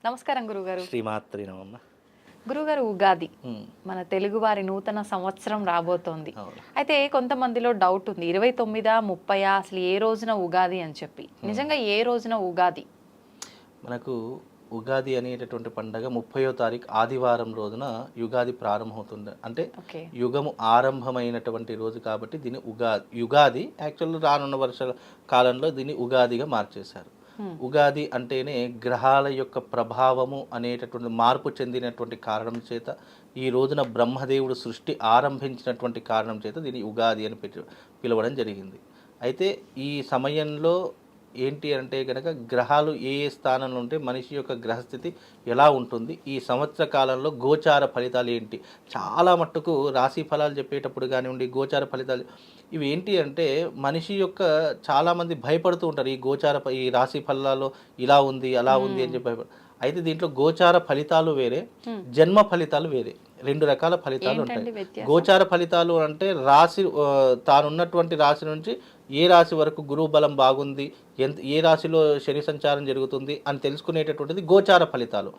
నమస్కారం గురుగారు. శ్రీమాత్రి నమమ్మ. గురుగారు, ఉగాది హ్మ్. మన తెలుగువారి నూతన సంవత్సరం రాబోతోంది. అవును. అయితే కొంతమందిలో డౌట్ ఉంది, 29, 30 అసలు ఏ రోజున ఉగాది అని చెప్పి. నిజంగా ఏ రోజున ఉగాది? మనకు ఉగాది అనేటటువంటి పండగ 30వ తారీఖు ఆదివారం రోజున యుగాది ప్రారంభమవుతుంది. అంటే ఓకే. యుగము ఆరంభమైనటువంటి రోజు కాబట్టి దీన్ని యుగాది యాక్చువల్ రానున్న వర్ష కాలంలో దీన్ని ఉగాదిగా మార్చేశారు. ఉగాది అంటేనే గ్రహాల యొక్క ప్రభావము అనేటటువంటి మార్పు చెందినటువంటి కారణం చేత ఈ రోజున బ్రహ్మదేవుడు సృష్టి ఆరంభించినటువంటి కారణం చేత దీన్ని ఉగాది అని పిలవడం జరిగింది. అయితే ఈ సమయంలో ఏంటి అంటే కనుక గ్రహాలు ఏ ఏ స్థానంలో ఉంటే మనిషి యొక్క గ్రహస్థితి ఎలా ఉంటుంది, ఈ సంవత్సర కాలంలో గోచార ఫలితాలు ఏంటి, చాలా మట్టుకు రాశి ఫలాలు చెప్పేటప్పుడు కానివ్వండి, గోచార ఫలితాలు ఇవి ఏంటి అంటే మనిషి యొక్క చాలామంది భయపడుతూ ఉంటారు. ఈ రాశి ఫలాల్లో ఇలా ఉంది అలా ఉంది అని చెప్పి అయితే దీంట్లో గోచార ఫలితాలు వేరే, జన్మ ఫలితాలు వేరే, రెండు రకాల ఫలితాలు ఉంటాయి. గోచార ఫలితాలు అంటే రాశి తానున్నటువంటి రాశి నుంచి ఏ రాశి వరకు గురువు బలం బాగుంది, ఏ రాశిలో శని సంచారం జరుగుతుంది అని తెలుసుకునేటటువంటిది గోచార ఫలితాలు.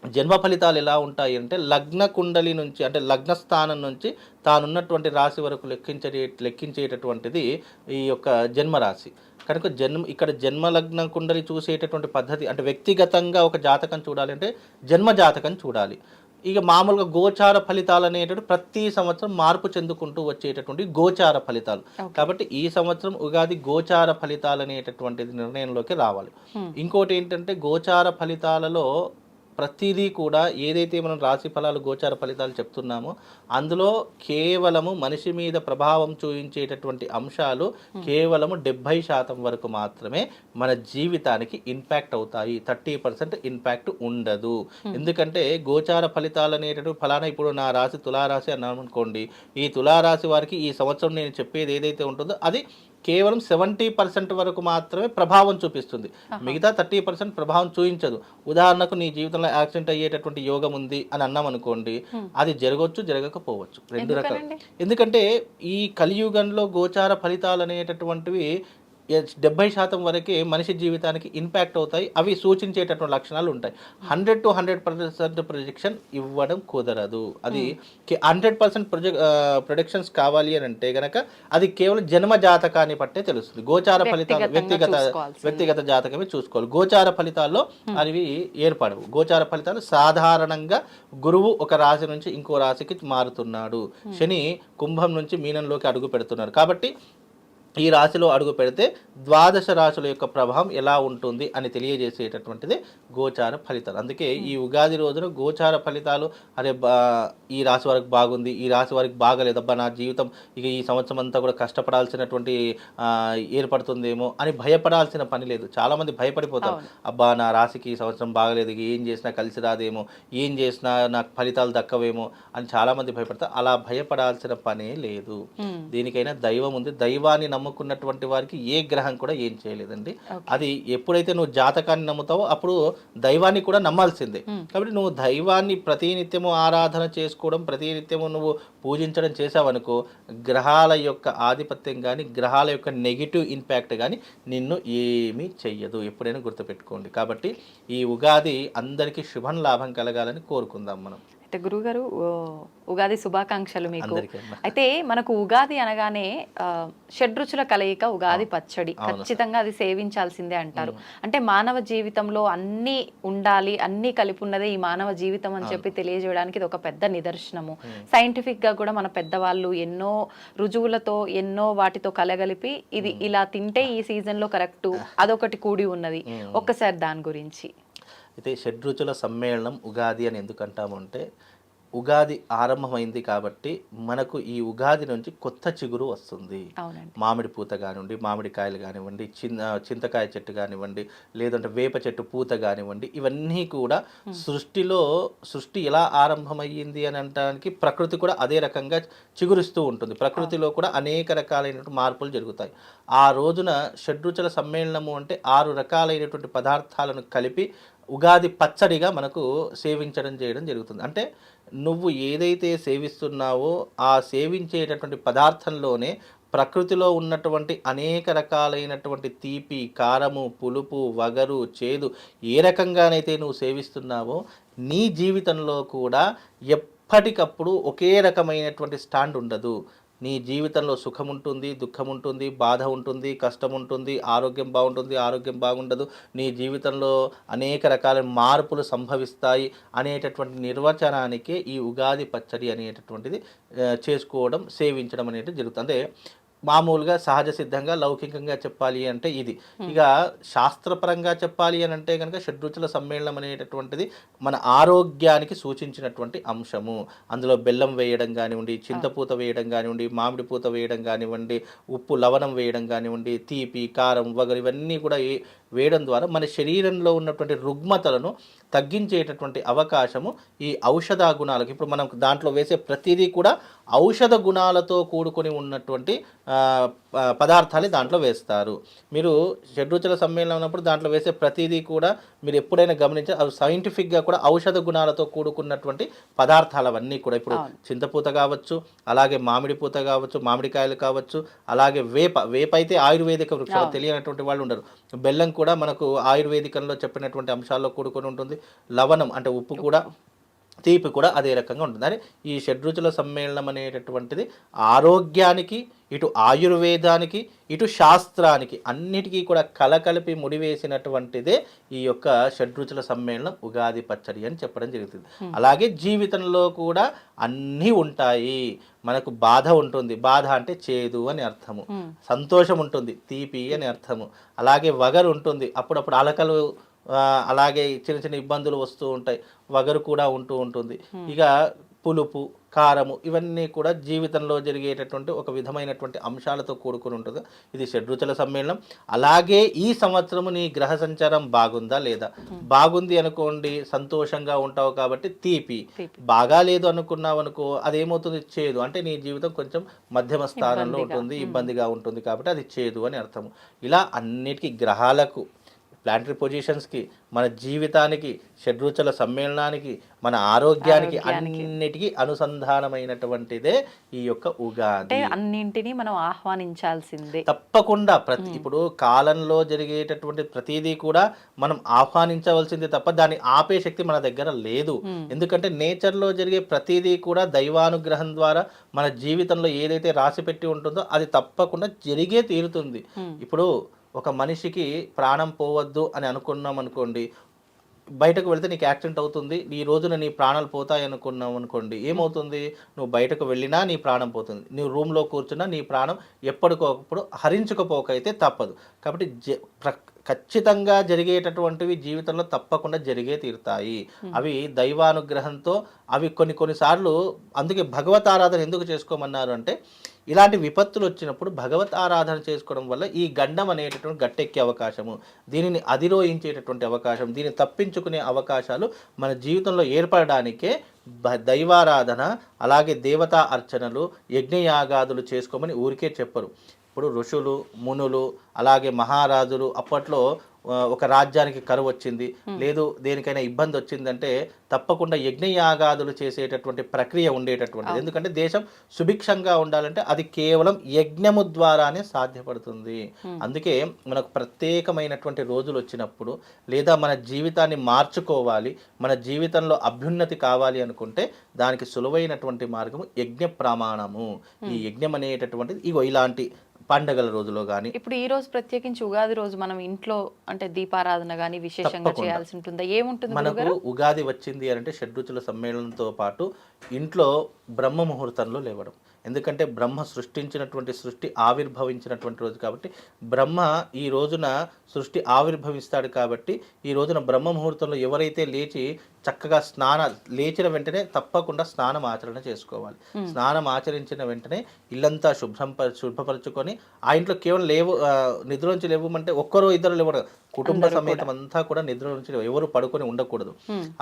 జన్మ ఫలితాలు ఎలా ఉంటాయి అంటే లగ్న కుండలి నుంచి అంటే లగ్న స్థానం నుంచి తానున్నటువంటి రాశి వరకు లెక్కించేటటువంటిది ఈ యొక్క జన్మరాశి. కనుక ఇక్కడ జన్మ లగ్న కుండలి చూసేటటువంటి పద్ధతి అంటే వ్యక్తిగతంగా ఒక జాతకం చూడాలి అంటే జన్మ జాతకం చూడాలి. ఇక మామూలుగా గోచార ఫలితాలు అనేటువంటి ప్రతి సంవత్సరం మార్పు చెందుకుంటూ వచ్చేటటువంటి గోచార ఫలితాలు. కాబట్టి ఈ సంవత్సరం ఉగాది గోచార ఫలితాలు అనేటటువంటిది నిర్ణయంలోకి రావాలి. ఇంకోటి ఏంటంటే గోచార ఫలితాలలో ప్రతిదీ కూడా ఏదైతే మనం రాశి ఫలాలు గోచార ఫలితాలు చెప్తున్నామో అందులో కేవలము మనిషి మీద ప్రభావం చూపించేటటువంటి అంశాలు కేవలము 70% వరకు మాత్రమే మన జీవితానికి ఇంపాక్ట్ అవుతాయి. 30% ఇంపాక్ట్ ఉండదు. ఎందుకంటే గోచార ఫలితాలు అనేటటువంటి ఫలానా ఇప్పుడు నా రాశి తులారాశి అన్నాను అనుకోండి, ఈ తులారాశి వారికి ఈ సంవత్సరం నేను చెప్పేది ఏదైతే ఉంటుందో అది కేవలం 70% వరకు మాత్రమే ప్రభావం చూపిస్తుంది. మిగతా 30% ప్రభావం చూపించదు. ఉదాహరణకు నీ జీవితంలో యాక్సిడెంట్ అయ్యేటటువంటి యోగం ఉంది అని అన్నాం అనుకోండి, అది జరగవచ్చు జరగకపోవచ్చు, రెండు రకాలు. ఎందుకంటే ఈ కలియుగంలో గోచార ఫలితాలు అనేటటువంటివి 70% వరకే మనిషి జీవితానికి ఇంపాక్ట్ అవుతాయి. అవి సూచించేటటువంటి లక్షణాలు ఉంటాయి. 100 to 100% ప్రొజెక్షన్ ఇవ్వడం కుదరదు. అది 100% ప్రొజెక్షన్స్ కావాలి అని అంటే కనుక అది కేవలం జన్మ జాతకాన్ని పట్టే తెలుస్తుంది. గోచార ఫలితాలు వ్యక్తిగత జాతకమే చూసుకోవాలి. గోచార ఫలితాల్లో అవి ఏర్పడవు. గోచార ఫలితాలు సాధారణంగా గురువు ఒక రాశి నుంచి ఇంకో రాశికి మారుతున్నాడు, శని కుంభం నుంచి మీనంలోకి అడుగు పెడుతున్నారు. కాబట్టి ఈ రాశిలో అడుగు పెడితే ద్వాదశ రాశుల యొక్క ప్రభావం ఎలా ఉంటుంది అని తెలియజేసేటటువంటిది గోచార ఫలితాలు. అందుకే ఈ ఉగాది రోజున గోచార ఫలితాలు అరే ఈ రాశి వారికి బాగుంది, ఈ రాశి వారికి బాగలేదబ్బా, నా జీవితం ఇక ఈ సంవత్సరం అంతా కూడా కష్టపడాల్సినటువంటి ఏర్పడుతుందేమో అని భయపడాల్సిన పని లేదు. చాలామంది భయపడిపోతారు, అబ్బా నా రాశికి ఈ సంవత్సరం బాగలేదు, ఏం చేసినా కలిసి రాదేమో, ఏం చేసినా నాకు ఫలితాలు దక్కవేమో అని చాలామంది భయపడతారు. అలా భయపడాల్సిన పనే లేదు. దీనికైనా దైవం ఉంది. దైవాన్ని నమ్ముకున్నటువంటి వారికి ఏ గ్రహం కూడా ఏం చేయలేదండి. అది ఎప్పుడైతే నువ్వు జాతకాన్ని నమ్ముతావో అప్పుడు దైవాన్ని కూడా నమ్మాల్సిందే. కాబట్టి నువ్వు దైవాన్ని ప్రతినిత్యము ఆరాధన చేసుకోవడం, ప్రతినిత్యము నువ్వు పూజించడం చేసావనుకో గ్రహాల యొక్క ఆధిపత్యం కానీ గ్రహాల యొక్క నెగిటివ్ ఇంపాక్ట్ కానీ నిన్ను ఏమీ చెయ్యదు. ఎప్పుడైనా గుర్తుపెట్టుకోండి. కాబట్టి ఈ ఉగాది అందరికీ శుభం లాభం కలగాలని కోరుకుందాం మనం. గురుగారు, ఉగాది శుభాకాంక్షలు మీకు. అయితే మనకు ఉగాది అనగానే షడ్రుచుల కలయిక ఉగాది పచ్చడి, ఖచ్చితంగా అది సేవించాల్సిందే అంటారు. అంటే మానవ జీవితంలో అన్నీ ఉండాలి, అన్నీ కలిపి ఉన్నదే ఈ మానవ జీవితం అని చెప్పి తెలియజేయడానికి ఇది ఒక పెద్ద నిదర్శనము. సైంటిఫిక్ గా కూడా మన పెద్దవాళ్ళు ఎన్నో రుజువులతో ఎన్నో వాటితో కలగలిపి ఇది ఇలా తింటే ఈ సీజన్ లో కరెక్ట్ అదొకటి కూడి ఉన్నది. ఒక్కసారి దాని గురించి. అయితే షడ్రుచుల సమ్మేళనం ఉగాది అని ఎందుకు అంటాము అంటే ఉగాది ఆరంభమైంది కాబట్టి మనకు ఈ ఉగాది నుంచి కొత్త చిగురు వస్తుంది. మామిడి పూత కానివ్వండి, మామిడికాయలు కానివ్వండి, చింతకాయ చెట్టు కానివ్వండి, లేదంటే వేప చెట్టు పూత కానివ్వండి, ఇవన్నీ కూడా సృష్టి ఎలా ఆరంభమయ్యింది అని అనడానికి ప్రకృతి కూడా అదే రకంగా చిగురిస్తూ ఉంటుంది. ప్రకృతిలో కూడా అనేక రకాలైనటువంటి మార్పులు జరుగుతాయి. ఆ రోజున షడ్రుచుల సమ్మేళనము అంటే 6 రకాలైనటువంటి పదార్థాలను కలిపి ఉగాది పచ్చడిగా మనకు చేయడం జరుగుతుంది. అంటే నువ్వు ఏదైతే సేవిస్తున్నావో ఆ సేవించేటటువంటి పదార్థంలోనే ప్రకృతిలో ఉన్నటువంటి అనేక రకాలైనటువంటి తీపి, కారము, పులుపు, వగరు, చేదు ఏ రకంగానైతే నువ్వు సేవిస్తున్నావో నీ జీవితంలో కూడా ఎప్పటికప్పుడు ఒకే రకమైనటువంటి స్టాండ్ ఉండదు. నీ జీవితంలో సుఖం ఉంటుంది, దుఃఖం ఉంటుంది, బాధ ఉంటుంది, కష్టం ఉంటుంది, ఆరోగ్యం బాగుంటుంది, ఆరోగ్యం బాగుండదు, నీ జీవితంలో అనేక రకాల మార్పులు సంభవిస్తాయి అనేటటువంటి నిర్వచనానికే ఈ ఉగాది పచ్చడి అనేటటువంటిది చేసుకోవడం, సేవించడం అనేది జరుగుతుంది. అంటే మామూలుగా సహజ సిద్ధంగా లౌకికంగా చెప్పాలి అంటే ఇది. ఇక శాస్త్రపరంగా చెప్పాలి అని అంటే కనుక షడ్రుచుల సమ్మేళనం అనేటటువంటిది మన ఆరోగ్యానికి సూచించినటువంటి అంశము. అందులో బెల్లం వేయడం కానివ్వండి, చింతపూత వేయడం కానివ్వండి, మామిడి పూత వేయడం కానివ్వండి, ఉప్పు లవణం వేయడం కానివ్వండి, తీపి, కారం, వగరు ఇవన్నీ కూడా వేయడం ద్వారా మన శరీరంలో ఉన్నటువంటి రుగ్మతలను తగ్గించేటటువంటి అవకాశము ఈ ఔషధ గుణాలకు. ఇప్పుడు మనం దాంట్లో వేసే ప్రతిదీ కూడా ఔషధ గుణాలతో కూడుకొని ఉన్నటువంటి పదార్థాలు దాంట్లో వేస్తారు. మీరు షడ్రుచుల సమ్మేళనం ఉన్నప్పుడు దాంట్లో వేసే ప్రతిదీ కూడా మీరు ఎప్పుడైనా గమనించారు, అవి సైంటిఫిక్గా కూడా ఔషధ గుణాలతో కూడుకున్నటువంటి పదార్థాలు అవన్నీ కూడా. ఇప్పుడు చింతపూత కావచ్చు, అలాగే మామిడి పూత కావచ్చు, మామిడికాయలు కావచ్చు, అలాగే వేప అయితే ఆయుర్వేదిక వృక్షాలు తెలియనటువంటి వాళ్ళు ఉండరు. బెల్లం కూడా మనకు ఆయుర్వేదికంలో చెప్పినటువంటి అంశాల్లో కూడుకొని ఉంటుంది. లవణం అంటే ఉప్పు కూడా, తీపి కూడా అదే రకంగా ఉంటుంది. అని ఈ షడ్రుచుల సమ్మేళనం అనేటటువంటిది ఆరోగ్యానికి, ఇటు ఆయుర్వేదానికి, ఇటు శాస్త్రానికి అన్నిటికీ కూడా కలకలిపి ముడివేసినటువంటిదే ఈ యొక్క షడ్రుచుల సమ్మేళనం ఉగాది పచ్చడి అని చెప్పడం జరుగుతుంది. అలాగే జీవితంలో కూడా అన్నీ ఉంటాయి. మనకు బాధ ఉంటుంది, బాధ అంటే చేదు అని అర్థము. సంతోషం ఉంటుంది, తీపి అని అర్థము. అలాగే వగరు ఉంటుంది, అప్పుడప్పుడు అలకలు, అలాగే చిన్న చిన్న ఇబ్బందులు వస్తూ ఉంటాయి, వగరు కూడా ఉంటూ ఉంటుంది. ఇక పులుపు, కారము ఇవన్నీ కూడా జీవితంలో జరిగేటటువంటి ఒక విధమైనటువంటి అంశాలతో కూడుకుని ఉంటుంది. ఇది షడ్రుచుల సమ్మేళనం. అలాగే ఈ సంవత్సరము నీ గ్రహ సంచారం బాగుందా లేదా? బాగుంది అనుకోండి, సంతోషంగా ఉంటావు కాబట్టి తీపి. బాగా లేదు అనుకున్నావు అనుకో, అదేమవుతుంది, చేదు. అంటే నీ జీవితం కొంచెం మధ్యమ స్థానంలో ఉంటుంది, ఇబ్బందిగా ఉంటుంది కాబట్టి అది చేదు అని అర్థము. ఇలా అన్నిటికీ గ్రహాలకు, ప్లానటరీ పొజిషన్స్కి, మన జీవితానికి, షడ్రుచుల సమ్మేళనానికి, మన ఆరోగ్యానికి అన్నిటికీ అనుసంధానమైనటువంటిదే ఈ యొక్క ఉగాది. అన్నింటినీ మనం ఆహ్వానించాల్సిందే తప్పకుండా. ఇప్పుడు కాలంలో జరిగేటటువంటి ప్రతిదీ కూడా మనం ఆహ్వానించవలసిందే తప్ప దాన్ని ఆపే శక్తి మన దగ్గర లేదు. ఎందుకంటే నేచర్లో జరిగే ప్రతిదీ కూడా దైవానుగ్రహం ద్వారా మన జీవితంలో ఏదైతే రాసి పెట్టి ఉంటుందో అది తప్పకుండా జరిగే తీరుతుంది. ఇప్పుడు ఒక మనిషికి ప్రాణం పోవద్దు అని అనుకున్నాం అనుకోండి, బయటకు వెళ్తే నీకు యాక్సిడెంట్ అవుతుంది, ఈ రోజున నీ ప్రాణాలు పోతాయి అనుకున్నావు అనుకోండి, ఏమవుతుంది, నువ్వు బయటకు వెళ్ళినా నీ ప్రాణం పోతుంది, నువ్వు రూమ్లో కూర్చున్నా నీ ప్రాణం ఎప్పటికప్పుడు హరించుకపోకైతే తప్పదు. కాబట్టి ఖచ్చితంగా జరిగేటటువంటివి జీవితంలో తప్పకుండా జరిగే తీరుతాయి. అవి దైవానుగ్రహంతో, అవి కొన్నిసార్లు, అందుకే భగవత్ ఆరాధన ఎందుకు చేసుకోమన్నారు అంటే, ఇలాంటి విపత్తులు వచ్చినప్పుడు భగవత్ ఆరాధన చేసుకోవడం వల్ల ఈ గండం అనేటటువంటి గట్టెక్కే అవకాశము, దీనిని అధిరోహించేటటువంటి అవకాశం, దీన్ని తప్పించుకునే అవకాశాలు మన జీవితంలో ఏర్పడడానికే దైవారాధన, అలాగే దేవతా అర్చనలు, యజ్ఞయాగాదులు చేసుకోమని ఊరికే చెప్పరు. ఇప్పుడు ఋషులు, మునులు, అలాగే మహారాజులు అప్పట్లో ఒక రాజ్యానికి కరువు వచ్చింది, లేదు దేనికైనా ఇబ్బంది వచ్చిందంటే తప్పకుండా యజ్ఞయాగాదులు చేసేటటువంటి ప్రక్రియ ఉండేటటువంటిది. ఎందుకంటే దేశం సుభిక్షంగా ఉండాలంటే అది కేవలం యజ్ఞము ద్వారానే సాధ్యపడుతుంది. అందుకే మనకు ప్రత్యేకమైనటువంటి రోజులు వచ్చినప్పుడు, లేదా మన జీవితాన్ని మార్చుకోవాలి, మన జీవితంలో అభ్యున్నతి కావాలి అనుకుంటే దానికి సులువైనటువంటి మార్గము యజ్ఞ ప్రమాణము. ఈ యజ్ఞం అనేటటువంటిది ఇగో ఇలాంటి పండగల రోజులో కానీ, ఇప్పుడు ఈ రోజు ప్రత్యేకించి ఉగాది రోజు మనం ఇంట్లో అంటే దీపారాధన కానీ విశేషంగా చేయాల్సి ఉంటుందా? ఏముంటుంది మనకు ఉగాది వచ్చింది అంటే షడ్రుచుల సమ్మేళనంతో పాటు ఇంట్లో బ్రహ్మ ముహూర్తంలో లేవడం. ఎందుకంటే బ్రహ్మ సృష్టించినటువంటి సృష్టి ఆవిర్భవించినటువంటి రోజు కాబట్టి, బ్రహ్మ ఈ రోజున సృష్టి ఆవిర్భవిస్తాడు కాబట్టి ఈ రోజున బ్రహ్మ ముహూర్తంలో ఎవరైతే లేచి చక్కగా లేచిన వెంటనే తప్పకుండా స్నానం ఆచరణ చేసుకోవాలి. స్నానం ఆచరించిన వెంటనే ఇల్లంతా శుభ్రపరచుకొని, ఆ ఇంట్లో కేవలం నిద్ర నుంచి లేవమంటే ఒక్కరో ఇద్దరు లేవరు, కుటుంబ సమేతం అంతా కూడా నిద్ర నుంచి ఎవరు పడుకొని ఉండకూడదు.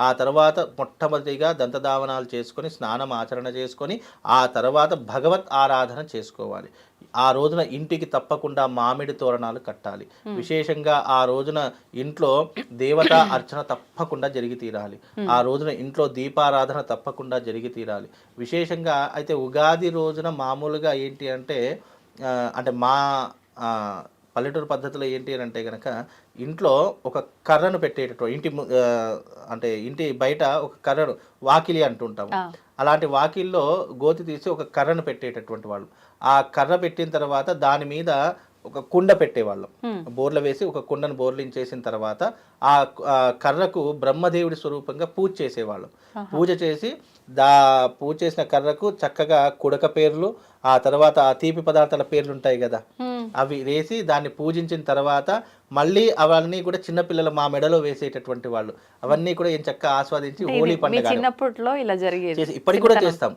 ఆ తర్వాత మొట్టమొదటిగా దంతధావనాలు చేసుకొని స్నానం ఆచరణ చేసుకొని ఆ తర్వాత భగవత్ ఆరాధన చేసుకోవాలి. ఆ రోజున ఇంటికి తప్పకుండా మామిడి తోరణాలు కట్టాలి. విశేషంగా ఆ రోజున ఇంట్లో దేవతా అర్చన తప్పకుండా జరిగి తీరాలి. ఆ రోజున ఇంట్లో దీపారాధన తప్పకుండా జరిగి తీరాలి. విశేషంగా అయితే ఉగాది రోజున మామూలుగా ఏంటి అంటే అంటే మా ఆ, పల్లెటూరు పద్ధతిలో ఏంటి అని అంటే కనుక ఇంట్లో ఒక కర్రను పెట్టేటటువంటి అంటే ఇంటి బయట ఒక కర్రను వాకిలి అంటుంటాము. అలాంటి వాకిల్లో గోతి తీసి ఒక కర్రను పెట్టేటటువంటి వాళ్ళు. ఆ కర్ర పెట్టిన తర్వాత దాని మీద ఒక కుండ పెట్టేవాళ్ళం. బోర్ల వేసి ఒక కుండను బోర్లించేసిన తర్వాత ఆ ఆ కర్రకు బ్రహ్మదేవుడి స్వరూపంగా పూజ చేసేవాళ్ళం. పూజ చేసి పూజ చేసిన కర్రకు చక్కగా కుడక పేర్లు, ఆ తర్వాత ఆ తీపి పదార్థాల పేర్లు ఉంటాయి కదా, అవి వేసి దాన్ని పూజించిన తర్వాత మళ్ళీ అవన్నీ కూడా చిన్నపిల్లలు మా మెడలో వేసేటటువంటి వాళ్ళు అవన్నీ కూడా ఏం చక్కగా ఆస్వాదించి హోలీ పండుగ చిన్నప్పట్లో ఇలా జరిగేది, ఇప్పటికి కూడా చేస్తాం.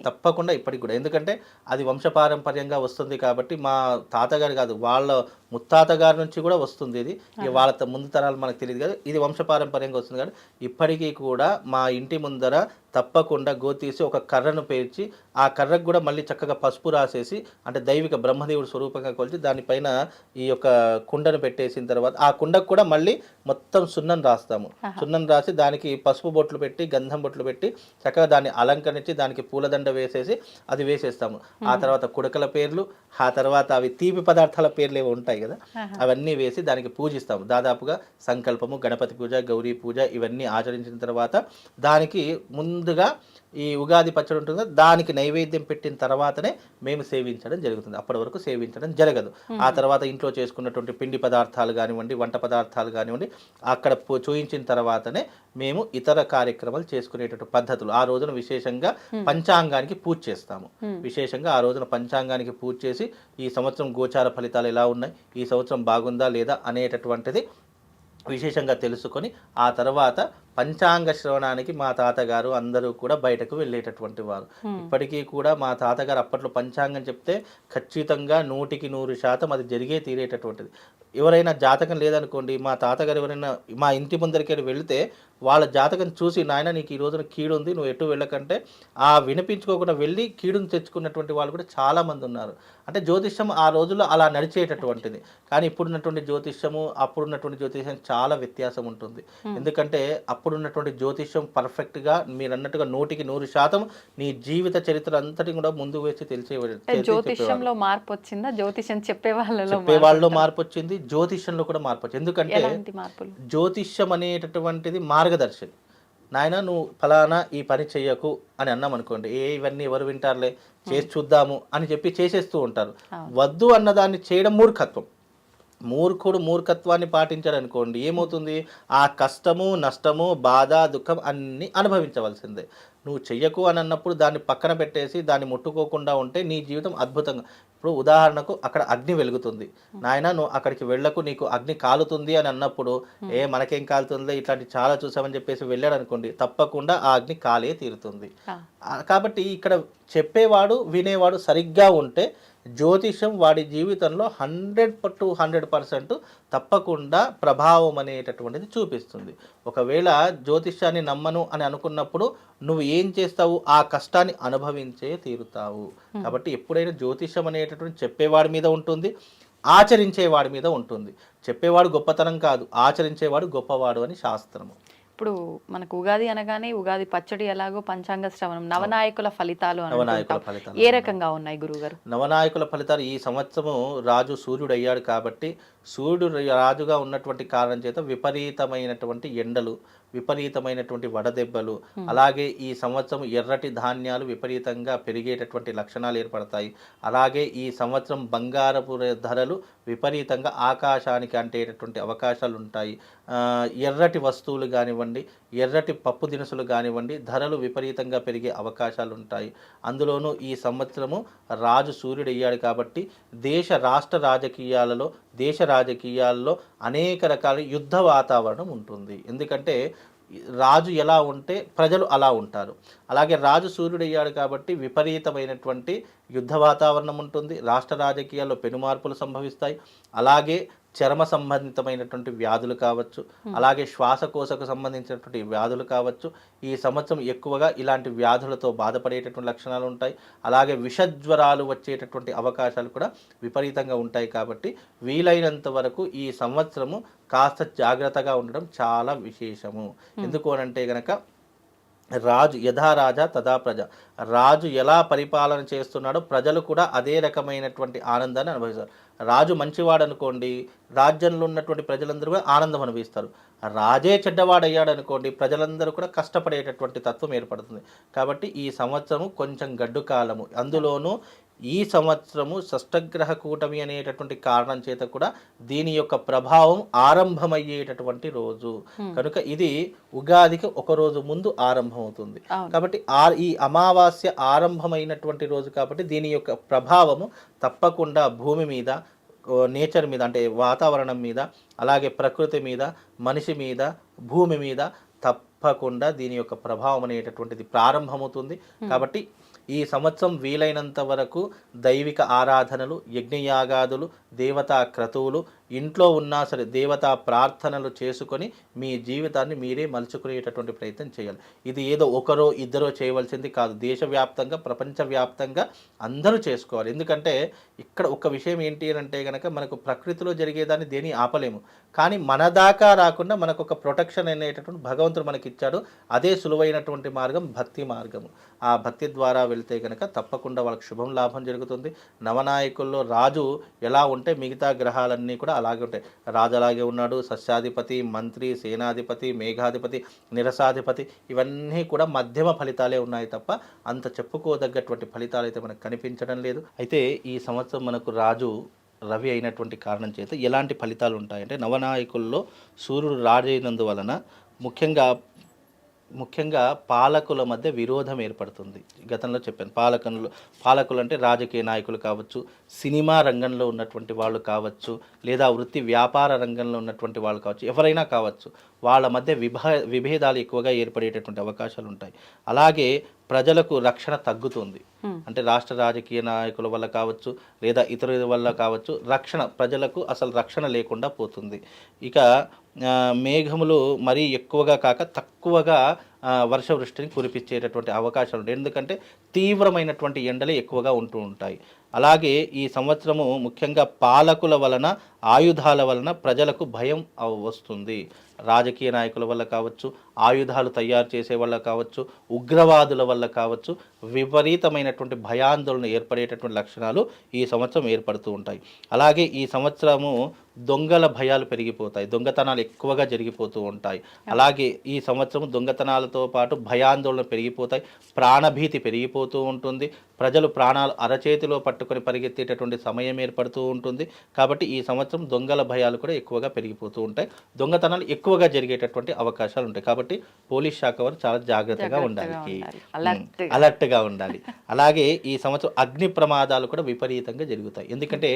తప్పకుండా ఇప్పటికి కూడా, ఎందుకంటే అది వంశపారంపర్యంగా వస్తుంది కాబట్టి మా తాతగారు కాదు వాళ్ళ ముత్తాత గారి నుంచి కూడా వస్తుంది. ఇది వాళ్ళ ముందు తరాలు మనకు తెలియదు కదా, ఇది వంశపారంపర్యంగా వస్తుంది కాబట్టి ఇప్పటికీ కూడా మా ఇంటి ముందర తప్పకుండా గోతీసి ఒక కర్రను పేర్చి ఆ కర్రకు కూడా మళ్ళీ చక్కగా పసుపు రాసేసి, అంటే దైవిక బ్రహ్మదేవుడు స్వరూపంగా కొలిచి దానిపైన ఈ యొక్క కుండను పెట్టేసిన తర్వాత ఆ కుండకు కూడా మళ్ళీ మొత్తం సున్నం రాస్తాము. సున్నం రాసి దానికి పసుపు బొట్లు పెట్టి గంధం బొట్లు పెట్టి చక్కగా దాన్ని అలంకరించి దానికి పూలదండ వేసేసి అది వేసేస్తాము. ఆ తర్వాత కుడకల పేర్లు, ఆ తర్వాత అవి తీపి పదార్థాల పేర్లు ఏవి ఉంటాయి కదా, అవన్నీ వేసి దానికి పూజిస్తాము. దాదాపుగా సంకల్పము, గణపతి పూజ, గౌరీ పూజ ఇవన్నీ ఆచరించిన తర్వాత దానికి ముందుగా ఈ ఉగాది పచ్చడి ఉంటుంది, దానికి నైవేద్యం పెట్టిన తర్వాతనే మేము సేవించడం జరుగుతుంది. అప్పటి వరకు సేవించడం జరగదు. ఆ తర్వాత ఇంట్లో చేసుకున్నటువంటి పిండి పదార్థాలు కానివ్వండి, వంట పదార్థాలు కానివ్వండి, అక్కడ చూయించిన తర్వాతనే మేము ఇతర కార్యక్రమాలు చేసుకునేటటువంటి పద్ధతులు. ఆ రోజున విశేషంగా పంచాంగానికి పూజ చేస్తాము. విశేషంగా ఆ రోజున పంచాంగానికి పూజ చేసి ఈ సంవత్సరం గోచార ఫలితాలు ఎలా ఉన్నాయి, ఈ సంవత్సరం బాగుందా లేదా అనేటటువంటిది విశేషంగా తెలుసుకొని ఆ తర్వాత పంచాంగ శ్రవణానికి మా తాతగారు అందరూ కూడా బయటకు వెళ్ళేటటువంటి వారు. ఇప్పటికీ కూడా మా తాతగారు అప్పట్లో పంచాంగం చెప్తే ఖచ్చితంగా 100% అది జరిగే తీరేటటువంటిది. ఎవరైనా జాతకం లేదనుకోండి, మా తాతగారు ఎవరైనా మా ఇంటి ముందరికి వెళితే వాళ్ళ జాతకం చూసి, నాయన నీకు ఈ రోజున కీడు ఉంది, నువ్వు ఎటు వెళ్ళకంటే ఆ వినిపించుకోకుండా వెళ్ళి కీడును తెచ్చుకున్నటువంటి వాళ్ళు కూడా చాలామంది ఉన్నారు. అంటే జ్యోతిష్యం ఆ రోజుల్లో అలా నడిచేటటువంటిది. కానీ ఇప్పుడున్నటువంటి జ్యోతిష్యము అప్పుడున్నటువంటి జ్యోతిష్యం చాలా వ్యత్యాసం ఉంటుంది. ఎందుకంటే అప్పుడున్నటువంటి జ్యోతిష్యం పర్ఫెక్ట్గా మీరు అన్నట్టుగా 100% నీ జీవిత చరిత్ర అంతటి కూడా ముందు వేసి జ్యోతిష్యంలో మార్పు వచ్చిందా? జ్యోతిష్యం చెప్పే వాళ్ళలో మార్పు వచ్చింది, జ్యోతిష్యంలో కూడా మార్పు వచ్చింది. ఎందుకంటే జ్యోతిష్యం అనేటటువంటిది మార్గదర్శి. నాయన నువ్వు ఫలానా ఈ పని చెయ్యకు అని అన్నాం అనుకోండి, ఇవన్నీ ఎవరు వింటారులే, చేసి చూద్దాము అని చెప్పి చేసేస్తూ ఉంటారు. వద్దు అన్నదాన్ని చేయడం మూర్ఖత్వం. మూర్ఖత్వాన్ని పాటించాడు అనుకోండి, ఏమవుతుంది, ఆ కష్టము, నష్టము, బాధ, దుఃఖం అన్నీ అనుభవించవలసిందే. నువ్వు చెయ్యకు అని అన్నప్పుడు దాన్ని పక్కన పెట్టేసి దాన్ని ముట్టుకోకుండా ఉంటే నీ జీవితం అద్భుతంగా. ఇప్పుడు ఉదాహరణకు అక్కడ అగ్ని వెలుగుతుంది, నాయన నువ్వు అక్కడికి వెళ్ళకు, నీకు అగ్ని కాలుతుంది అని అన్నప్పుడు మనకేం కాలుతుందో ఇట్లాంటి చాలా చూసామని చెప్పేసి వెళ్ళాడు అనుకోండి, తప్పకుండా ఆ అగ్ని కాలే తీరుతుంది. కాబట్టి ఇక్కడ చెప్పేవాడు వినేవాడు సరిగ్గా ఉంటే జ్యోతిషం వాడి జీవితంలో 100% తప్పకుండా ప్రభావం అనేటటువంటిది చూపిస్తుంది. ఒకవేళ జ్యోతిష్యాన్ని నమ్మను అని అనుకున్నప్పుడు నువ్వు ఏం చేస్తావు, ఆ కష్టాన్ని అనుభవించే తీరుతావు. కాబట్టి ఎప్పుడైనా జ్యోతిష్యం అనేటటువంటి చెప్పేవాడి మీద ఉంటుంది, ఆచరించేవాడి మీద ఉంటుంది. చెప్పేవాడు గొప్పతనం కాదు, ఆచరించేవాడు గొప్పవాడు అని శాస్త్రము. ఇప్పుడు మనకు ఉగాది అనగానే ఉగాది పచ్చడి ఎలాగో పంచాంగ శ్రవణం, నవనాయకుల ఫలితాలు ఏ రకంగా ఉన్నాయి గురుగారు? నవనాయకుల ఫలితాలు ఈ సంవత్సరము రాజు సూర్యుడు అయ్యాడు కాబట్టి, సూర్యుడు రాజుగా ఉన్నటువంటి కారణం చేత విపరీతమైనటువంటి ఎండలు, విపరీతమైనటువంటి వడదెబ్బలు, అలాగే ఈ సంవత్సరం ఎర్రటి ధాన్యాలు విపరీతంగా పెరిగేటటువంటి లక్షణాలు ఏర్పడతాయి. అలాగే ఈ సంవత్సరం బంగారపు ధరలు విపరీతంగా ఆకాశానికి అంటేటటువంటి అవకాశాలు ఉంటాయి. ఎర్రటి వస్తువులు కానివ్వండి, ఎర్రటి పప్పు దినుసులు కానివ్వండి, ధరలు విపరీతంగా పెరిగే అవకాశాలు ఉంటాయి. అందులోనూ ఈ సంవత్సరము రాజు సూర్యుడు అయ్యాడు కాబట్టి రాష్ట్ర రాజకీయాలలో అనేక రకాల యుద్ధ వాతావరణం ఉంటుంది. ఎందుకంటే రాజు ఎలా ఉంటే ప్రజలు అలా ఉంటారు. అలాగే రాజు సూర్యుడు అయ్యాడు కాబట్టి విపరీతమైనటువంటి యుద్ధ వాతావరణం ఉంటుంది. రాష్ట్ర రాజకీయాల్లో పెనుమార్పులు సంభవిస్తాయి. అలాగే చర్మ సంబంధితమైనటువంటి వ్యాధులు కావచ్చు, అలాగే శ్వాసకోశకు సంబంధించినటువంటి వ్యాధులు కావచ్చు. ఈ సంవత్సరం ఎక్కువగా ఇలాంటి వ్యాధులతో బాధపడేటటువంటి లక్షణాలు ఉంటాయి. అలాగే విషజ్వరాలు వచ్చేటటువంటి అవకాశాలు కూడా విపరీతంగా ఉంటాయి. కాబట్టి వీలైనంత వరకు ఈ సంవత్సరము కాస్త జాగ్రత్తగా ఉండడం చాలా విశేషము. ఎందుకు అనంటే గనక రాజు యథా రాజా తదా ప్రజ, రాజు ఎలా పరిపాలన చేస్తున్నాడో ప్రజలు కూడా అదే రకమైనటువంటి ఆనందాన్ని అనుభవిస్తారు. రాజు మంచివాడు అనుకోండి, రాజ్యంలో ఉన్నటువంటి ప్రజలందరూ కూడా ఆనందం అనుభవిస్తారు. రాజే చెడ్డవాడయ్యాడు అనుకోండి, ప్రజలందరూ కూడా కష్టపడేటటువంటి తత్వం ఏర్పడుతుంది. కాబట్టి ఈ సంవత్సరము కొంచెం గడ్డు కాలము, అందులోనూ ఈ సంవత్సరము షష్టగ్రహ కూటమి అనేటటువంటి కారణం చేత కూడా దీని యొక్క ప్రభావం ఆరంభమయ్యేటటువంటి రోజు కనుక ఇది ఉగాదికి ఒక రోజు ముందు ఆరంభమవుతుంది. కాబట్టి ఈ అమావాస్య ఆరంభమైనటువంటి రోజు కాబట్టి దీని యొక్క ప్రభావము తప్పకుండా భూమి మీద, నేచర్ మీద అంటే వాతావరణం మీద, అలాగే ప్రకృతి మీద, మనిషి మీద, భూమి మీద తప్పకుండా దీని యొక్క ప్రభావం అనేటటువంటిది ప్రారంభమవుతుంది. కాబట్టి ఈ సంవత్సరం వీలైనంత వరకు దైవిక ఆరాధనలు, యజ్ఞయాగాదులు, దేవతా క్రతువులు ఇంట్లో ఉన్నా సరే దేవతా ప్రార్థనలు చేసుకొని మీ జీవితాన్ని మీరే మలుచుకునేటటువంటి ప్రయత్నం చేయాలి. ఇది ఏదో ఒకరో ఇద్దరో చేయవలసింది కాదు, దేశవ్యాప్తంగా ప్రపంచవ్యాప్తంగా అందరూ చేసుకోవాలి. ఎందుకంటే ఇక్కడ ఒక విషయం ఏంటి అంటే కనుక మనకు ప్రకృతిలో జరిగేదాన్ని దేని ఆపలేము, కానీ మన దాకా రాకుండా మనకు ఒక ప్రొటెక్షన్ అనేటటువంటి భగవంతుడు మనకి ఇచ్చాడు. అదే సులువైనటువంటి మార్గం భక్తి మార్గము. ఆ భక్తి ద్వారా వెళ్తే కనుక తప్పకుండా వాళ్ళకి శుభం లాభం జరుగుతుంది. నవనాయకుల్లో రాజు ఎలా ఉంటే మిగతా గ్రహాలన్నీ కూడా అలాగే ఉంటాయి. రాజు అలాగే ఉన్నాడు, సస్యాధిపతి, మంత్రి, సేనాధిపతి, మేఘాధిపతి, నిరసాధిపతి, ఇవన్నీ కూడా మధ్యమ ఫలితాలే ఉన్నాయి తప్ప అంత చెప్పుకోదగ్గటువంటి ఫలితాలు అయితే మనకు కనిపించడం లేదు. అయితే ఈ సంవత్సరం మనకు రాజు రవి అయినటువంటి కారణం చేత ఎలాంటి ఫలితాలు ఉంటాయంటే, నవనాయకుల్లో సూర్యుడు రాజైనందువలన ముఖ్యంగా పాలకుల మధ్య విరోధం ఏర్పడుతుంది. గతంలో చెప్పాను, పాలకులు అంటే రాజకీయ నాయకులు కావచ్చు, సినిమా రంగంలో ఉన్నటువంటి వాళ్ళు కావచ్చు, లేదా వృత్తి వ్యాపార రంగంలో ఉన్నటువంటి వాళ్ళు కావచ్చు, ఎవరైనా కావచ్చు, వాళ్ళ మధ్య విభేదాలు ఎక్కువగా ఏర్పడేటటువంటి అవకాశాలు ఉంటాయి. అలాగే ప్రజలకు రక్షణ తగ్గుతుంది. అంటే రాష్ట్ర రాజకీయ నాయకుల వల్ల కావచ్చు, లేదా ఇతరుల వల్ల కావచ్చు, ప్రజలకు అసలు రక్షణ లేకుండా పోతుంది. ఇక మేఘములు మరీ ఎక్కువగా కాక తక్కువగా వర్షవృష్టిని కురిపించేటటువంటి అవకాశాలు ఉంటాయి. ఎందుకంటే తీవ్రమైనటువంటి ఎండలు ఎక్కువగా ఉంటూ ఉంటాయి. అలాగే ఈ సంవత్సరము ముఖ్యంగా పాలకుల వలన, ఆయుధాల వలన ప్రజలకు భయం వస్తుంది. రాజకీయ నాయకుల వల్ల కావచ్చు, ఆయుధాలు తయారు చేసే వల్ల కావచ్చు, ఉగ్రవాదుల వల్ల కావచ్చు, విపరీతమైనటువంటి భయాందోళన ఏర్పడేటటువంటి లక్షణాలు ఈ సంవత్సరం ఏర్పడుతూ ఉంటాయి. అలాగే ఈ సంవత్సరము దొంగల భయాలు పెరిగిపోతాయి, దొంగతనాలు ఎక్కువగా జరిగిపోతూ ఉంటాయి. అలాగే ఈ సంవత్సరం దొంగతనాలతో పాటు భయాందోళన పెరిగిపోతాయి, ప్రాణభీతి పెరిగిపోతూ ఉంటుంది, ప్రజలు ప్రాణాలు అరచేతిలో పట్టుకొని పరిగెత్తేటటువంటి సమయం ఏర్పడుతూ ఉంటుంది. కాబట్టి ఈ సంవత్సరం దొంగల భయాలు కూడా ఎక్కువగా పెరిగిపోతూ ఉంటాయి, దొంగతనాలు ఎక్కువగా జరిగేటటువంటి అవకాశాలు ఉంటాయి. కాబట్టి పోలీస్ శాఖ వారు చాలా జాగ్రత్తగా ఉండాలి, అలర్ట్గా ఉండాలి. అలాగే ఈ సంవత్సరం అగ్ని ప్రమాదాలు కూడా విపరీతంగా జరుగుతాయి. ఎందుకంటే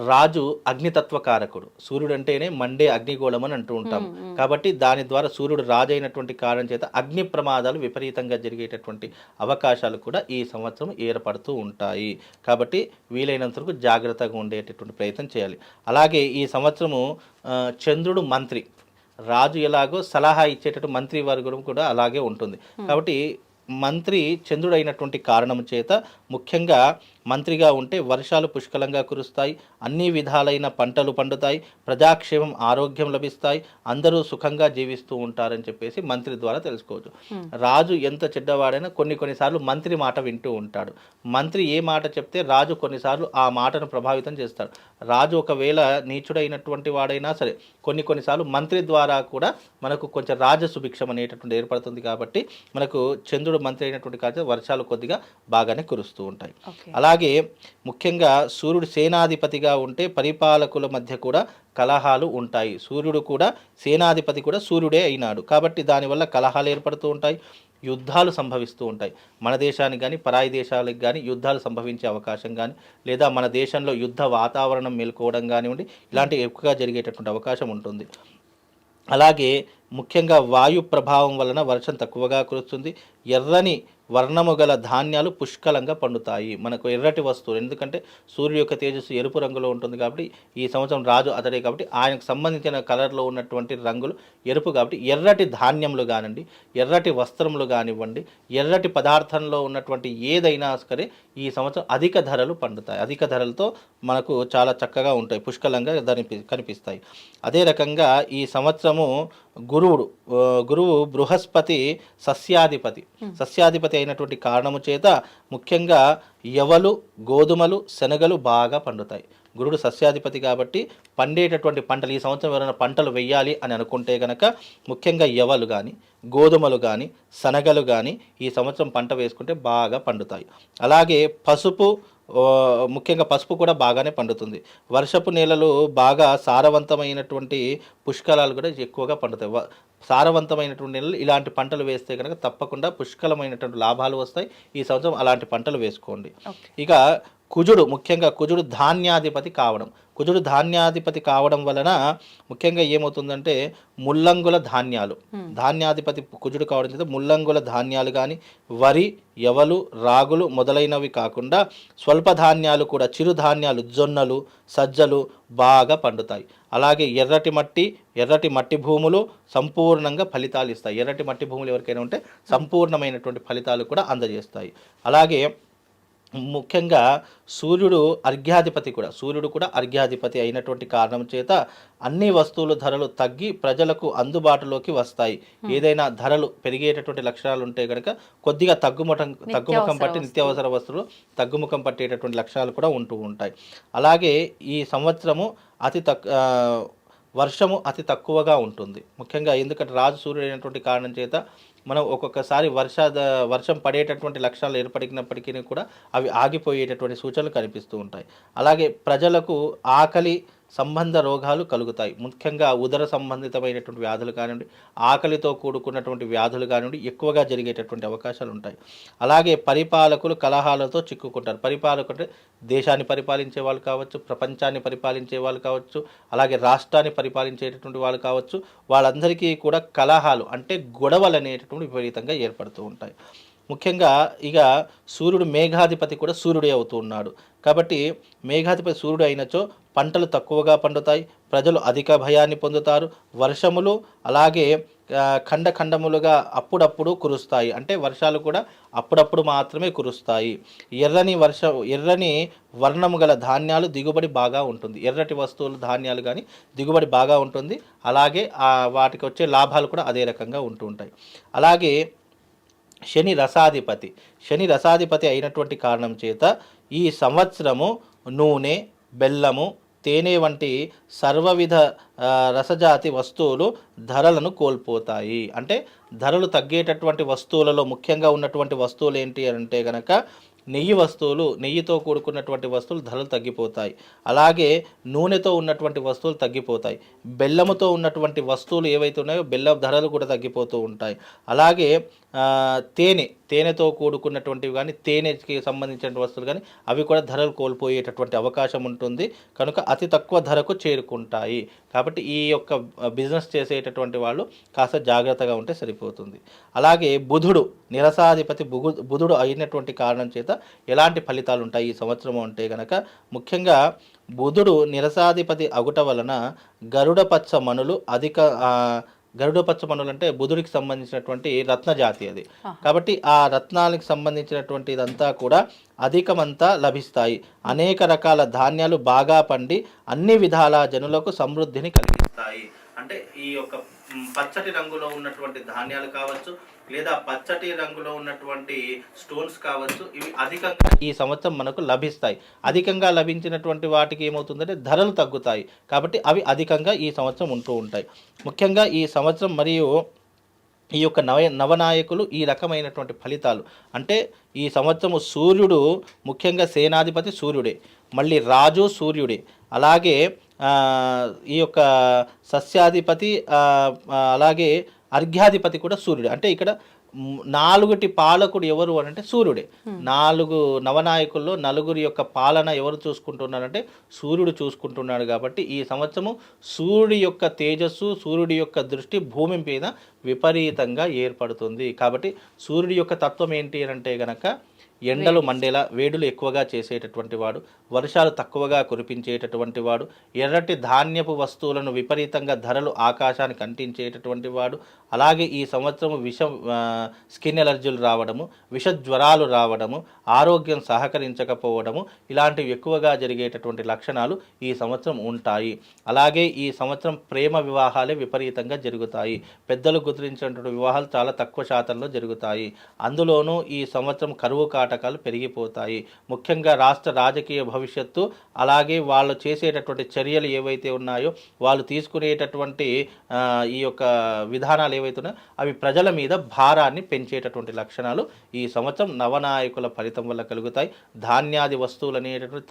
రాజు అగ్నితత్వకారకుడు, సూర్యుడు అంటేనే మండే అగ్నిగోళం అని అంటూ ఉంటాం. కాబట్టి దాని ద్వారా సూర్యుడు రాజు అయినటువంటి కారణం చేత అగ్ని ప్రమాదాలు విపరీతంగా జరిగేటటువంటి అవకాశాలు కూడా ఈ సంవత్సరం ఏర్పడుతూ ఉంటాయి. కాబట్టి వీలైనంత వరకు జాగ్రత్తగా ఉండేటటువంటి ప్రయత్నం చేయాలి. అలాగే ఈ సంవత్సరము చంద్రుడు మంత్రి, రాజు ఎలాగో సలహా ఇచ్చేటట్టు మంత్రి వర్గం కూడా అలాగే ఉంటుంది. కాబట్టి మంత్రి చంద్రుడు అయినటువంటి కారణం చేత ముఖ్యంగా మంత్రిగా ఉంటే వర్షాలు పుష్కలంగా కురుస్తాయి, అన్ని విధాలైన పంటలు పండుతాయి, ప్రజాక్షేమం, ఆరోగ్యం లభిస్తాయి, అందరూ సుఖంగా జీవిస్తూ ఉంటారని చెప్పేసి మంత్రి ద్వారా తెలుసుకోవచ్చు. రాజు ఎంత చెడ్డవాడైనా కొన్నిసార్లు మంత్రి మాట వింటూ ఉంటాడు. మంత్రి ఏ మాట చెప్తే రాజు కొన్నిసార్లు ఆ మాటను ప్రభావితం చేస్తాడు. రాజు ఒకవేళ నీచుడైనటువంటి వాడైనా సరే కొన్నిసార్లు మంత్రి ద్వారా కూడా మనకు కొంచెం రాజసుభిక్షం అనేటటువంటి ఏర్పడుతుంది. కాబట్టి మనకు చంద్రుడు మంత్రి అయినటువంటి కారణంగా వర్షాలు కొద్దిగా బాగానే కురుస్తూ ఉంటాయి. అలాగే ముఖ్యంగా సూర్యుడు సేనాధిపతిగా ఉంటే పరిపాలకుల మధ్య కూడా కలహాలు ఉంటాయి. సూర్యుడు కూడా సేనాధిపతి కూడా సూర్యుడే అయినాడు కాబట్టి దానివల్ల కలహాలు ఏర్పడుతూ ఉంటాయి, యుద్ధాలు సంభవిస్తూ ఉంటాయి. మన దేశానికి కానీ పరాయి దేశాలకు కానీ యుద్ధాలు సంభవించే అవకాశం కానీ, లేదా మన దేశంలో యుద్ధ వాతావరణం మేల్కోవడం కానివ్వండి, ఇలాంటివి ఎక్కువగా జరిగేటటువంటి అవకాశం ఉంటుంది. అలాగే ముఖ్యంగా వాయు ప్రభావం వలన వర్షం తక్కువగా కురుస్తుంది. ఎర్రని వర్ణము గల ధాన్యాలు పుష్కలంగా పండుతాయి. మనకు ఎర్రటి వస్తువులు, ఎందుకంటే సూర్యుడు యొక్క తేజస్సు ఎరుపు రంగులో ఉంటుంది కాబట్టి ఈ సంవత్సరం రాజు అతడే కాబట్టి ఆయనకు సంబంధించిన కలర్లో ఉన్నటువంటి రంగులు ఎరుపు. కాబట్టి ఎర్రటి ధాన్యములు కానివ్వండి, ఎర్రటి వస్త్రములు కానివ్వండి, ఎర్రటి పదార్థంలో ఉన్నటువంటి ఏదైనా సరే ఈ సంవత్సరం అధిక ధరలు పండుతాయి. అధిక ధరలతో మనకు చాలా చక్కగా ఉంటాయి, పుష్కలంగా కనిపిస్తాయి. అదే రకంగా ఈ సంవత్సరము గురువు బృహస్పతి సస్యాధిపతి అయినటువంటి కారణము చేత ముఖ్యంగా యవలు, గోధుమలు, శనగలు బాగా పండుతాయి. గురుడు సస్యాధిపతి కాబట్టి పండేటటువంటి పంటలు, ఈ సంవత్సరం ఎవరైనా పంటలు వేయాలి అని అనుకుంటే కనుక ముఖ్యంగా యవలు కానీ, గోధుమలు కానీ, శనగలు కానీ ఈ సంవత్సరం పంట వేసుకుంటే బాగా పండుతాయి. అలాగే ముఖ్యంగా పసుపు కూడా బాగానే పండుతుంది. వర్షపు నేలలు బాగా సారవంతమైనటువంటి పుష్కలాలు కూడా ఎక్కువగా పండుతాయి. సారవంతమైనటువంటి నేలలు ఇలాంటి పంటలు వేస్తే కనుక తప్పకుండా పుష్కలమైనటువంటి లాభాలు వస్తాయి. ఈ సంవత్సరం అలాంటి పంటలు వేసుకోండి. ఇక ముఖ్యంగా కుజుడు ధాన్యాధిపతి కావడం వలన ముఖ్యంగా ఏమవుతుందంటే ముల్లంగుల ధాన్యాధిపతి కుజుడు కావడం చేత ముల్లంగుల ధాన్యాలు కానీ, వరి, యవలు, రాగులు మొదలైనవి కాకుండా స్వల్ప ధాన్యాలు కూడా, చిరుధాన్యాలు, జొన్నలు, సజ్జలు బాగా పండుతాయి. అలాగే ఎర్రటి మట్టి భూములు సంపూర్ణంగా ఫలితాలు ఇస్తాయి. ఎర్రటి మట్టి భూములు ఎవరికైనా ఉంటే సంపూర్ణమైనటువంటి ఫలితాలు కూడా అందజేస్తాయి. అలాగే ముఖ్యంగా సూర్యుడు కూడా అర్ఘ్యాధిపతి అయినటువంటి కారణం చేత అన్ని వస్తువుల ధరలు తగ్గి ప్రజలకు అందుబాటులోకి వస్తాయి. ఏదైనా ధరలు పెరిగేటటువంటి లక్షణాలు ఉంటే కనుక కొద్దిగా తగ్గుముఖం పట్టి నిత్యావసర వస్తువులు తగ్గుముఖం పట్టేటటువంటి లక్షణాలు కూడా ఉంటూ ఉంటాయి. అలాగే ఈ సంవత్సరము వర్షము అతి తక్కువగా ఉంటుంది. ముఖ్యంగా ఎందుకంటే రాజు సూర్యుడు అయినటువంటి కారణం చేత మనం ఒక్కొక్కసారి వర్షం పడేటటువంటి లక్షణాలు ఏర్పడినప్పటికీ కూడా అవి ఆగిపోయేటటువంటి సూచనలు కనిపిస్తూ ఉంటాయి. అలాగే ప్రజలకు ఆకలి సంబంధ రోగాలు కలుగుతాయి. ముఖ్యంగా ఉదర సంబంధితమైనటువంటి వ్యాధులు కానివ్వండి, ఆకలితో కూడుకున్నటువంటి వ్యాధులు కానివ్వండి ఎక్కువగా జరిగేటటువంటి అవకాశాలు ఉంటాయి. అలాగే పరిపాలకులు కలహాలతో చిక్కుకుంటారు. పరిపాలకులు దేశాన్ని పరిపాలించే వాళ్ళు కావచ్చు, ప్రపంచాన్ని పరిపాలించే వాళ్ళు కావచ్చు, అలాగే రాష్ట్రాన్ని పరిపాలించేటటువంటి వాళ్ళు కావచ్చు, వాళ్ళందరికీ కూడా కలహాలు అంటే గొడవలు అనేటటువంటి విపరీతంగా ఏర్పడుతూ ఉంటాయి. ముఖ్యంగా ఇక సూర్యుడు మేఘాధిపతి కూడా సూర్యుడే అవుతూ ఉన్నాడు కాబట్టి మేఘాధిపతి సూర్యుడు అయినచో పంటలు తక్కువగా పండుతాయి, ప్రజలు అధిక భయాన్ని పొందుతారు, వర్షములు అలాగే ఖండములుగా అప్పుడప్పుడు కురుస్తాయి. అంటే వర్షాలు కూడా అప్పుడప్పుడు మాత్రమే కురుస్తాయి. ఎర్రని వర్ణము గల ధాన్యాలు దిగుబడి బాగా ఉంటుంది. ఎర్రటి వస్తువులు ధాన్యాలు కానీ దిగుబడి బాగా ఉంటుంది. అలాగే వాటికి వచ్చే లాభాలు కూడా అదే రకంగా ఉంటూ ఉంటాయి. అలాగే శని రసాధిపతి అయినటువంటి కారణం చేత ఈ సంవత్సరము నూనె, బెల్లము, తేనె వంటి సర్వవిధ రసజాతి వస్తువులు ధరలను కోల్పోతాయి. అంటే ధరలు తగ్గేటటువంటి వస్తువులలో ముఖ్యంగా ఉన్నటువంటి వస్తువులు ఏంటి అంటే కనుక నెయ్యితో కూడుకున్నటువంటి వస్తువులు ధరలు తగ్గిపోతాయి. అలాగే నూనెతో ఉన్నటువంటి వస్తువులు తగ్గిపోతాయి. బెల్లముతో ఉన్నటువంటి వస్తువులు ఏవైతే ఉన్నాయో బెల్లం ధరలు కూడా తగ్గిపోతూ ఉంటాయి. అలాగే తేనెతో కూడుకున్నటువంటివి కానీ, తేనెకి సంబంధించిన వస్తువులు కానీ అవి కూడా ధరలు కోల్పోయేటటువంటి అవకాశం ఉంటుంది. కనుక అతి తక్కువ ధరకు చేరుకుంటాయి. కాబట్టి ఈ యొక్క బిజినెస్ చేసేటటువంటి వాళ్ళు కాస్త జాగ్రత్తగా ఉంటే సరిపోతుంది. అలాగే నిరసాధిపతి బుధుడు అయినటువంటి కారణం చేత ఎలాంటి ఫలితాలు ఉంటాయి ఈ సంవత్సరం అంటే కనుక ముఖ్యంగా బుధుడు నిరసాధిపతి అగుట వలన గరుడ పచ్చ మనులు అంటే బుధుడికి సంబంధించినటువంటి రత్న జాతి అది. కాబట్టి ఆ రత్నాలకు సంబంధించినటువంటి ఇదంతా కూడా అధికమంతా లభిస్తాయి. అనేక రకాల ధాన్యాలు బాగా పండి అన్ని విధాల జనులకు సమృద్ధిని కలిగిస్తాయి. అంటే ఈ యొక్క పచ్చటి రంగులో ఉన్నటువంటి ధాన్యాలు కావచ్చు, లేదా పచ్చటి రంగులో ఉన్నటువంటి స్టోన్స్ కావచ్చు, ఇవి అధికంగా ఈ సంవత్సరం మనకు లభిస్తాయి. అధికంగా లభించినటువంటి వాటికి ఏమవుతుందంటే ధరలు తగ్గుతాయి. కాబట్టి అవి అధికంగా ఈ సంవత్సరం ఉంటూ ఉంటాయి. ముఖ్యంగా ఈ సంవత్సరం మరియు ఈ యొక్క నవనాయకులు ఈ రకమైనటువంటి ఫలితాలు అంటే ఈ సంవత్సరము సూర్యుడు ముఖ్యంగా సేనాధిపతి సూర్యుడే, మళ్ళీ రాజు సూర్యుడే, అలాగే ఈ యొక్క సస్యాధిపతి అలాగే అర్ఘ్యాధిపతి కూడా సూర్యుడే. అంటే ఇక్కడ 4 పాలకుడు ఎవరు అని అంటే సూర్యుడే. 4 నవనాయకుల్లో 4 యొక్క పాలన ఎవరు చూసుకుంటున్నారంటే సూర్యుడు చూసుకుంటున్నాడు. కాబట్టి ఈ సంవత్సరము సూర్యుడి యొక్క తేజస్సు, సూర్యుడి యొక్క దృష్టి భూమి మీద విపరీతంగా ఏర్పడుతుంది. కాబట్టి సూర్యుడి యొక్క తత్వం ఏంటి అంటే గనక ఎండలు మండేలా వేడులు ఎక్కువగా చేసేటటువంటి వాడు, వర్షాలు తక్కువగా కురిపించేటటువంటి వాడు, ఎర్రటి ధాన్యపు వస్తువులను విపరీతంగా ధరలు ఆకాశానికి అంటించేటటువంటి వాడు, అలాగే ఈ సంవత్సరం స్కిన్ ఎలర్జీలు రావడము, విష జ్వరాలు రావడము, ఆరోగ్యం సహకరించకపోవడము, ఇలాంటివి ఎక్కువగా జరిగేటటువంటి లక్షణాలు ఈ సంవత్సరం ఉంటాయి. అలాగే ఈ సంవత్సరం ప్రేమ వివాహాలే విపరీతంగా జరుగుతాయి. పెద్దలు గుర్తించినటువంటి వివాహాలు చాలా తక్కువ శాతంలో జరుగుతాయి. అందులోనూ ఈ సంవత్సరం కరువు కాటకాలు పెరిగిపోతాయి. ముఖ్యంగా రాష్ట్ర రాజకీయ భవిష్యత్తు, అలాగే వాళ్ళు చేసేటటువంటి చర్యలు ఏవైతే ఉన్నాయో, వాళ్ళు తీసుకునేటటువంటి ఈ యొక్క విధానాలు ఏవైతే ఉన్నాయో అవి ప్రజల మీద భారాన్ని పెంచేటటువంటి లక్షణాలు ఈ సంవత్సరం నవనాయకుల ఫలితం వల్ల కలుగుతాయి. ధాన్యాది వస్తువులు అనేటటువంటి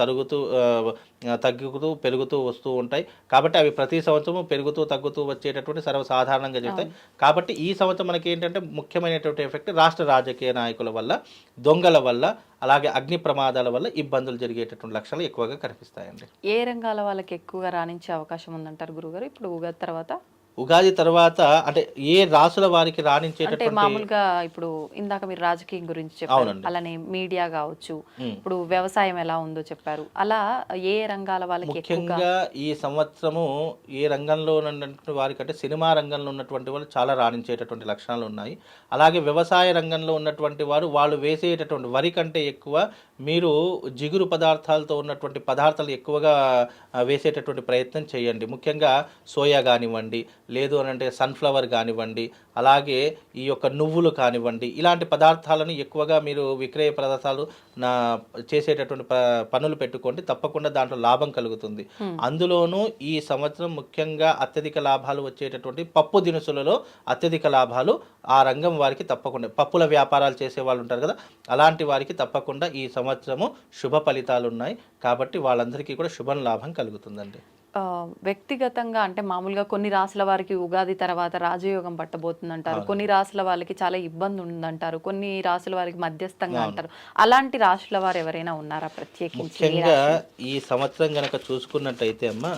తగ్గుతూ పెరుగుతూ వస్తూ ఉంటాయి. కాబట్టి అవి ప్రతి సంవత్సరం పెరుగుతూ తగ్గుతూ వచ్చేటటువంటి సర్వసాధారణంగా జరుగుతాయి. కాబట్టి ఈ సంవత్సరం మనకి ఏంటంటే ముఖ్యమైనటువంటి ఎఫెక్ట్ రాష్ట్ర రాజకీయ నాయకుల వల్ల, దొంగల వల్ల, అలాగే అగ్ని ప్రమాదాల వల్ల ఇబ్బందులు జరిగేటటువంటి లక్షణాలు ఎక్కువగా కనిపిస్తాయండి. ఏ రంగాల వాళ్ళకి ఎక్కువగా రాణించే అవకాశం ఉందంటారు గురుగారు ఇప్పుడు ఉగాది తర్వాత? ఉగాది తర్వాత అంటే ఏ రాసుల వారికి అంటే రాణించేటటువంటి మామూలుగా ఇప్పుడు ఇందాక మీరు రాజకీయం గురించి చెప్పారు, అలానే మీడియా కావచ్చు, ఇప్పుడు వ్యవసాయం ఎలా ఉందో చెప్పారు, అలా ఏ రంగాల వాళ్ళకి ముఖ్యంగా ఈ సంవత్సరము ఏ రంగంలో ఉన్నటువంటి వారికి అంటే సినిమా రంగంలో ఉన్నటువంటి వాళ్ళు చాలా రాణించేటటువంటి లక్షణాలు ఉన్నాయి. అలాగే వ్యవసాయ రంగంలో ఉన్నటువంటి వారు వాళ్ళు వేసేటటువంటి వరి కంటే ఎక్కువ మీరు జిగురు పదార్థాలతో ఉన్నటువంటి పదార్థాలు ఎక్కువగా వేసేటటువంటి ప్రయత్నం చేయండి. ముఖ్యంగా సోయా కానివ్వండి, లేదు అని అంటే సన్ఫ్లవర్ కానివ్వండి, అలాగే ఈ యొక్క నువ్వులు కానివ్వండి, ఇలాంటి పదార్థాలను ఎక్కువగా మీరు విక్రయ ప్రదేశాలు చేసేటటువంటి పనులు పెట్టుకోండి. తప్పకుండా దాంట్లో లాభం కలుగుతుంది. అందులోనూ ఈ సంవత్సరం ముఖ్యంగా అత్యధిక లాభాలు వచ్చేటటువంటి పప్పు దినుసులలో అత్యధిక లాభాలు ఆ రంగం వారికి తప్పకుండా, పప్పుల వ్యాపారాలు చేసే వాళ్ళు ఉంటారు కదా, అలాంటి వారికి తప్పకుండా ఈ సంవత్సరము శుభ ఫలితాలు ఉన్నాయి. కాబట్టి వాళ్ళందరికీ కూడా శుభం లాభం కలుగుతుందండి. వ్యక్తిగతంగా అంటే మామూలుగా కొన్ని రాసుల వారికి ఉగాది తర్వాత రాజయోగం పట్టబోతుందంటారు, కొన్ని రాసుల వాళ్ళకి చాలా ఇబ్బంది ఉందంటారు, కొన్ని రాసుల వారికి మధ్యస్థంగా అంటారు. అలాంటి రాసుల వారు ఎవరైనా ఉన్నారా ప్రత్యేకించి? ముఖ్యంగా ఈ సంవత్సరం గనక చూసుకున్నట్టయితే అమ్మ,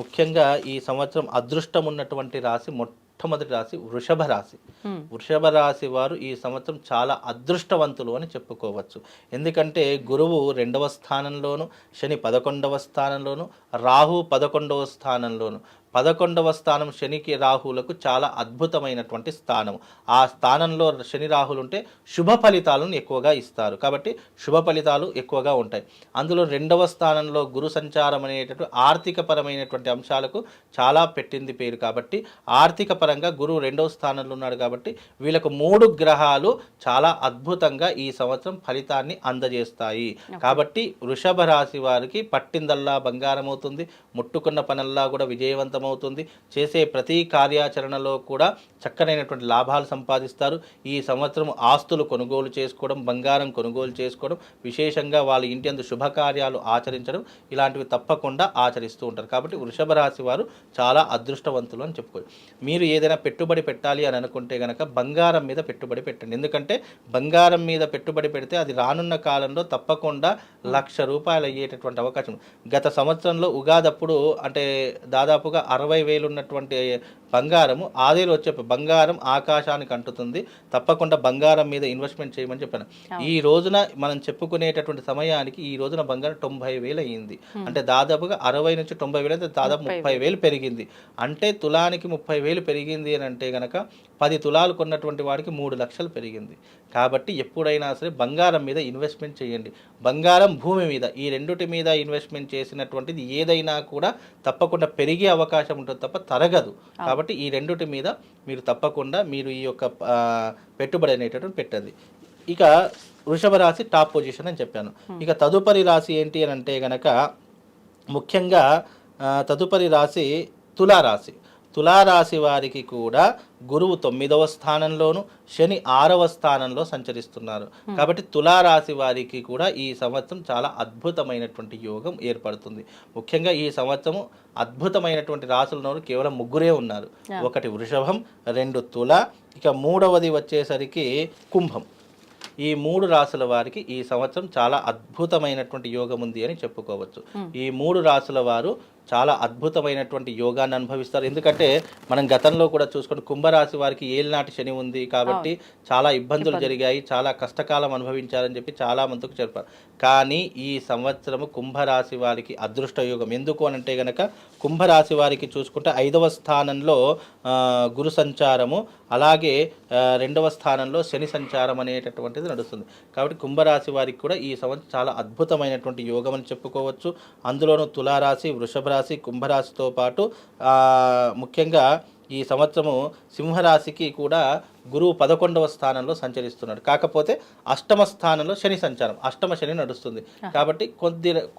ముఖ్యంగా ఈ సంవత్సరం అదృష్టం ఉన్నటువంటి రాశి మొట్టమొదటి రాశి వృషభ రాశి. వృషభ రాశి వారు ఈ సంవత్సరం చాలా అదృష్టవంతులు అని చెప్పుకోవచ్చు. ఎందుకంటే గురువు 2వ స్థానంలోను, శని 11వ స్థానంలోను, రాహు 11వ స్థానంలోను. 11వ స్థానం శనికి రాహులకు చాలా అద్భుతమైనటువంటి స్థానం. ఆ స్థానంలో శని రాహులు ఉంటే శుభ ఫలితాలను ఎక్కువగా ఇస్తారు. కాబట్టి శుభ ఫలితాలు ఎక్కువగా ఉంటాయి. అందులో 2వ స్థానంలో గురు సంచారం అనేటటువంటి ఆర్థిక పరమైనటువంటి అంశాలకు చాలా పెట్టింది పేరు. కాబట్టి ఆర్థిక పరంగా గురువు 2వ స్థానంలో ఉన్నాడు. కాబట్టి వీళ్ళకు 3 గ్రహాలు చాలా అద్భుతంగా ఈ సంవత్సరం ఫలితాన్ని అందజేస్తాయి. కాబట్టి వృషభ రాశి వారికి పట్టిందల్లా బంగారం అవుతుంది, ముట్టుకున్న పనల్లా కూడా విజయవంతం అవుతుంది. చేసే ప్రతి కార్యాచరణలో కూడా చక్కనైనటువంటి లాభాలు సంపాదిస్తారు. ఈ సంవత్సరం ఆస్తులు కొనుగోలు చేసుకోవడం, బంగారం కొనుగోలు చేసుకోవడం, విశేషంగా వాళ్ళ ఇంటి అందు శుభకార్యాలు ఆచరించడం, ఇలాంటివి తప్పకుండా ఆచరిస్తూ ఉంటారు. కాబట్టి వృషభ రాశి వారు చాలా అదృష్టవంతులు అని చెప్పుకోవచ్చు. మీరు ఏదైనా పెట్టుబడి పెట్టాలి అని అనుకుంటే కనుక బంగారం మీద పెట్టుబడి పెట్టండి. ఎందుకంటే బంగారం మీద పెట్టుబడి పెడితే అది రానున్న కాలంలో తప్పకుండా ₹1,00,000 అయ్యేటటువంటి అవకాశం. గత సంవత్సరంలో ఉగాదప్పుడు అంటే దాదాపుగా 60,000 ఉన్నటువంటి బంగారము ఆదేలు వచ్చే బంగారం ఆకాశానికి అంటుతుంది. తప్పకుండా బంగారం మీద ఇన్వెస్ట్మెంట్ చేయమని చెప్పాను. ఈ రోజున మనం చెప్పుకునేటటువంటి సమయానికి ఈ రోజున బంగారం 90,000 అయ్యింది. అంటే దాదాపుగా 60 నుంచి 90,000 అయితే దాదాపు 30,000 పెరిగింది. అంటే తులానికి 30,000 పెరిగింది అని అంటే కనుక 10 తులాలు కొన్నటువంటి వాడికి 3 లక్షలు పెరిగింది. కాబట్టి ఎప్పుడైనా సరే బంగారం మీద ఇన్వెస్ట్మెంట్ చేయండి. బంగారం, భూమి మీద, ఈ రెండుటి మీద ఇన్వెస్ట్మెంట్ చేసినటువంటిది ఏదైనా కూడా తప్పకుండా పెరిగే అవకాశం ఉంటుంది తప్ప తరగదు. కాబట్టి ఈ రెండుటి మీద మీరు తప్పకుండా మీరు ఈ యొక్క పెట్టుబడి అనేటటువంటి పెట్టండి. ఇక వృషభ రాశి టాప్ పొజిషన్ అని చెప్పాను. ఇక తదుపరి రాశి ఏంటి అని అంటే గనక ముఖ్యంగా తదుపరి రాశి తులారాశి. తులారాశి వారికి కూడా గురువు 9వ స్థానంలోను, శని 6వ స్థానంలో సంచరిస్తున్నారు. కాబట్టి తులారాశి వారికి కూడా ఈ సంవత్సరం చాలా అద్భుతమైనటువంటి యోగం ఏర్పడుతుంది. ముఖ్యంగా ఈ సంవత్సరం అద్భుతమైనటువంటి రాశులు కేవలం 3 ఉన్నారు. ఒకటి వృషభం, 2 తుల, ఇక 3వది వచ్చేసరికి కుంభం. ఈ 3 రాశుల వారికి ఈ సంవత్సరం చాలా అద్భుతమైనటువంటి యోగం ఉంది అని చెప్పుకోవచ్చు. ఈ 3 రాశుల వారు చాలా అద్భుతమైనటువంటి యోగాన్ని అనుభవిస్తారు. ఎందుకంటే మనం గతంలో కూడా చూసుకుంటే కుంభరాశి వారికి ఏలినాటి శని ఉంది కాబట్టి చాలా ఇబ్బందులు జరిగాయి, చాలా కష్టకాలం అనుభవించారని చెప్పి చాలా మందికి చెప్పారు. కానీ ఈ సంవత్సరము కుంభరాశి వారికి అదృష్ట యోగం. ఎందుకు అని అంటే గనక కుంభరాశి వారికి చూసుకుంటే 5వ స్థానంలో గురు సంచారము, అలాగే 2వ స్థానంలో శని సంచారం అనేటటువంటిది నడుస్తుంది. కాబట్టి కుంభరాశి వారికి కూడా ఈ సంవత్సరం చాలా అద్భుతమైనటువంటి యోగం అని చెప్పుకోవచ్చు. అందులోనూ తులారాశి, వృషభ రాశి, కుంభరాశితో పాటు ముఖ్యంగా ఈ సంవత్సరము సింహరాశికి కూడా గురువు 11వ స్థానంలో సంచరిస్తున్నాడు. కాకపోతే అష్టమ స్థానంలో శని సంచారం, అష్టమ శని నడుస్తుంది. కాబట్టి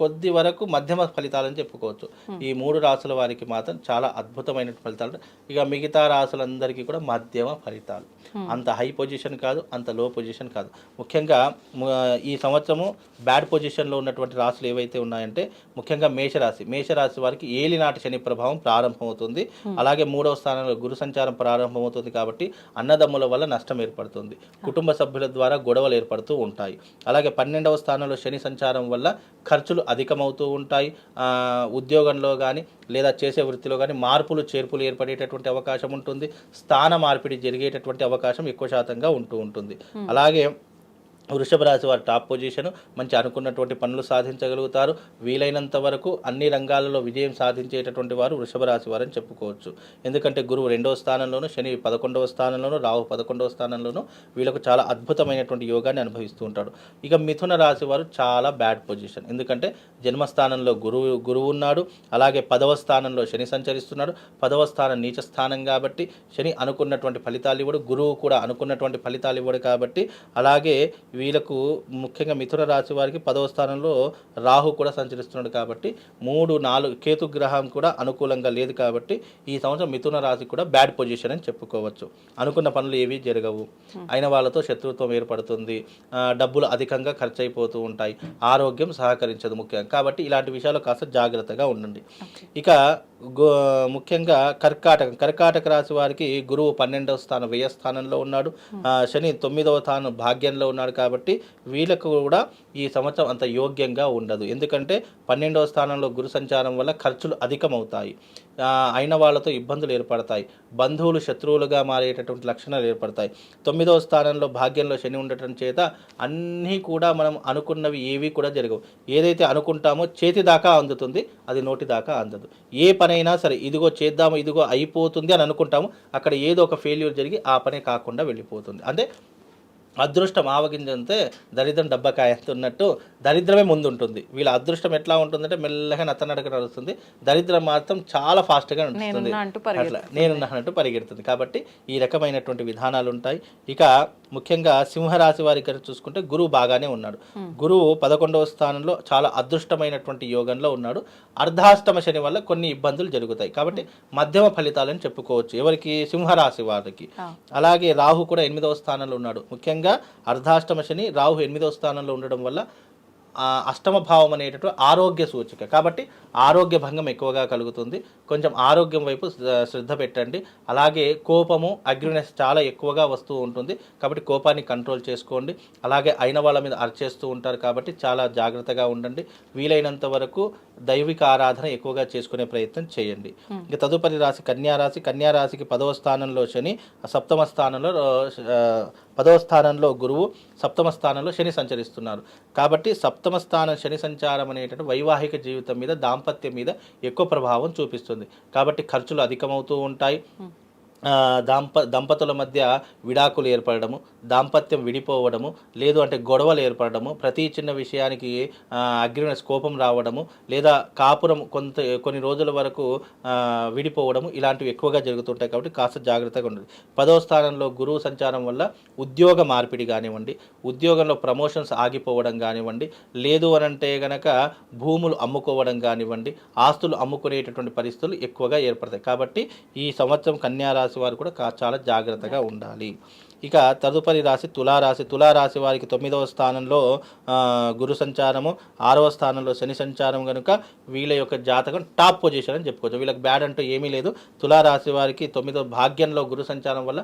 కొద్ది వరకు మధ్యమ ఫలితాలని చెప్పుకోవచ్చు. ఈ 3 రాసుల వారికి మాత్రం చాలా అద్భుతమైన ఫలితాలు. ఇక మిగతా రాసులందరికీ కూడా మధ్యమ ఫలితాలు, అంత హై పొజిషన్ కాదు, అంత లో పొజిషన్ కాదు. ముఖ్యంగా ఈ సంవత్సరము బ్యాడ్ పొజిషన్లో ఉన్నటువంటి రాసులు ఏవైతే ఉన్నాయంటే ముఖ్యంగా మేషరాశి వారికి ఏలినాటి శని ప్రభావం ప్రారంభమవుతుంది. అలాగే 3వ స్థానంలో గురు సంచారం ప్రారంభమవుతుంది. కాబట్టి అన్నదమ్ముల వల్ల నష్టం ఏర్పడుతుంది, కుటుంబ సభ్యుల ద్వారా గొడవలు ఏర్పడుతూ ఉంటాయి. అలాగే 12వ స్థానంలో శని సంచారం వల్ల ఖర్చులు అధికమవుతూ ఉంటాయి. ఉద్యోగంలో కానీ లేదా చేసే వృత్తిలో కానీ మార్పులు చేర్పులు ఏర్పడేటటువంటి అవకాశం ఉంటుంది. స్థాన మార్పిడి జరిగేటటువంటి అవకాశం ఎక్కువ శాతంగా ఉంటుంది. అలాగే వృషభ రాశి వారి టాప్ పొజిషన్, మంచి అనుకున్నటువంటి పనులు సాధించగలుగుతారు. వీలైనంత వరకు అన్ని రంగాలలో విజయం సాధించేటటువంటి వారు వృషభ రాశి వారని చెప్పుకోవచ్చు. ఎందుకంటే గురువు 2వ స్థానంలోను, శని 11వ స్థానంలోను, రాహు 11వ స్థానంలోను వీళ్ళకు చాలా అద్భుతమైనటువంటి యోగాన్ని అనుభవిస్తూ ఉంటాడు. ఇక మిథున రాశి వారు చాలా బ్యాడ్ పొజిషన్. ఎందుకంటే జన్మస్థానంలో గురువు ఉన్నాడు, అలాగే 10వ స్థానంలో శని సంచరిస్తున్నాడు. 10వ స్థానం నీచ స్థానం కాబట్టి శని అనుకున్నటువంటి ఫలితాలు ఇవ్వడు, గురువు కూడా అనుకున్నటువంటి ఫలితాలు ఇవ్వడు. కాబట్టి అలాగే వీళ్ళకు ముఖ్యంగా మిథున రాశి వారికి 10వ స్థానంలో రాహు కూడా సంచరిస్తున్నాడు. కాబట్టి 3, 4 కేతు గ్రహం కూడా అనుకూలంగా లేదు. కాబట్టి ఈ సంవత్సరం మిథున రాశి కూడా బ్యాడ్ పొజిషన్ అని చెప్పుకోవచ్చు. అనుకున్న పనులు ఏవి జరగవు, అయిన వాళ్ళతో శత్రుత్వం ఏర్పడుతుంది, డబ్బులు అధికంగా ఖర్చు అయిపోతూ ఉంటాయి, ఆరోగ్యం సహకరించదు ముఖ్యంగా. కాబట్టి ఇలాంటి విషయాలు కాస్త జాగ్రత్తగా ఉండండి. ఇక ముఖ్యంగా కర్కాటక రాశి వారికి గురువు 12వ స్థానం వ్యయ స్థానంలో ఉన్నాడు, శని 9వ స్థానం భాగ్యంలో ఉన్నాడు. కాబట్టి వీళ్ళకు కూడా ఈ సంవత్సరం అంత యోగ్యంగా ఉండదు. ఎందుకంటే 12వ స్థానంలో గురు సంచారం వల్ల ఖర్చులు అధికమవుతాయి, అయిన వాళ్ళతో ఇబ్బందులు ఏర్పడతాయి, బంధువులు శత్రువులుగా మారేటటువంటి లక్షణాలు ఏర్పడతాయి. 9వ స్థానంలో భాగ్యంలో శని ఉండటం చేత అన్నీ కూడా మనం అనుకున్నవి ఏవి కూడా జరగవు. ఏదైతే అనుకుంటామో చేతి దాకా అందుతుంది, అది నోటి దాకా అందదు. ఏ పనైనా సరే ఇదిగో చేద్దాము, ఇదిగో అయిపోతుంది అని అనుకుంటాము, అక్కడ ఏదో ఒక ఫెయిల్యూర్ జరిగి ఆ పనే కాకుండా వెళ్ళిపోతుంది. అంటే అదృష్టం ఆవగింజంతే దరిద్రం డబ్బకాయ ఉన్నట్టు దరిద్రమే ముందు ఉంటుంది. వీళ్ళ అదృష్టం ఎట్లా ఉంటుందంటే మెల్లగా నత్తనడక నడుస్తుంది, దరిద్రం మాత్రం చాలా ఫాస్ట్గా నడుస్తుంది, అట్లా నేనున్నట్టు పరిగెడుతుంది. కాబట్టి ఈ రకమైనటువంటి విధానాలు ఉంటాయి. ఇక ముఖ్యంగా సింహరాశి వారి దగ్గర చూసుకుంటే గురువు బాగానే ఉన్నాడు. గురువు 11వ స్థానంలో చాలా అదృష్టమైనటువంటి యోగంలో ఉన్నాడు. అర్ధాష్టమ శని వల్ల కొన్ని ఇబ్బందులు జరుగుతాయి. కాబట్టి మధ్యమ ఫలితాలని చెప్పుకోవచ్చు ఎవరికి, సింహరాశి వారికి. అలాగే రాహు కూడా 8వ స్థానంలో ఉన్నాడు. ముఖ్యంగా అర్ధాష్టమ శని, రాహు 8వ స్థానంలో ఉండడం వల్ల అష్టమ భావం అనేటటువంటి ఆరోగ్య సూచిక. కాబట్టి ఆరోగ్య భంగం ఎక్కువగా కలుగుతుంది. కొంచెం ఆరోగ్యం వైపు శ్రద్ధ పెట్టండి. అలాగే కోపము, అగ్రినెస్ చాలా ఎక్కువగా వస్తూ ఉంటుంది. కాబట్టి కోపాన్ని కంట్రోల్ చేసుకోండి. అలాగే అయిన వాళ్ళ మీద అరిచేస్తూ ఉంటారు. కాబట్టి చాలా జాగ్రత్తగా ఉండండి. వీలైనంత వరకు దైవిక ఆరాధన ఎక్కువగా చేసుకునే ప్రయత్నం చేయండి. ఇక తదుపరి రాశి కన్యారాశికి 10వ స్థానంలో శని, 7వ స్థానంలో 10వ స్థానంలో గురువు, 7వ స్థానంలో శని సంచరిస్తున్నారు. కాబట్టి 7వ స్థానం శని సంచారం అనేటువంటి వైవాహిక జీవితం మీద, దాంపత్యం మీద ఎక్కువ ప్రభావం చూపిస్తుంది. కాబట్టి ఖర్చులు అధికమవుతూ ఉంటాయి. దంపతుల మధ్య విడాకులు ఏర్పడము, దాంపత్యం విడిపోవడము, లేదు అంటే గొడవలు ఏర్పడము, ప్రతి చిన్న విషయానికి అగ్రినెస్ కోపం రావడము, లేదా కాపురం కొన్ని రోజుల వరకు విడిపోవడము, ఇలాంటివి ఎక్కువగా జరుగుతుంటాయి. కాబట్టి కాస్త జాగ్రత్తగా ఉండండి. 10వ స్థానంలో గురువు సంచారం వల్ల ఉద్యోగ మార్పిడి కానివ్వండి, ఉద్యోగంలో ప్రమోషన్స్ ఆగిపోవడం కానివ్వండి, లేదు అనంటే గనక భూములు అమ్ముకోవడం కానివ్వండి, ఆస్తులు అమ్ముకునేటటువంటి పరిస్థితులు ఎక్కువగా ఏర్పడతాయి. కాబట్టి ఈ సంవత్సరం కన్యారాశి వారు కూడా చాలా జాగ్రత్తగా ఉండాలి. ఇక తదుపరి రాశి తులారాశి వారికి 9వ స్థానంలో గురు సంచారము, 6వ స్థానంలో శని సంచారం కనుక వీళ్ళ యొక్క జాతకం టాప్ పొజిషన్ అని చెప్పుకోవచ్చు. వీళ్ళకి బ్యాడ్ అంటూ ఏమీ లేదు. తులారాశి వారికి 9వ భాగ్యంలో గురు సంచారం వల్ల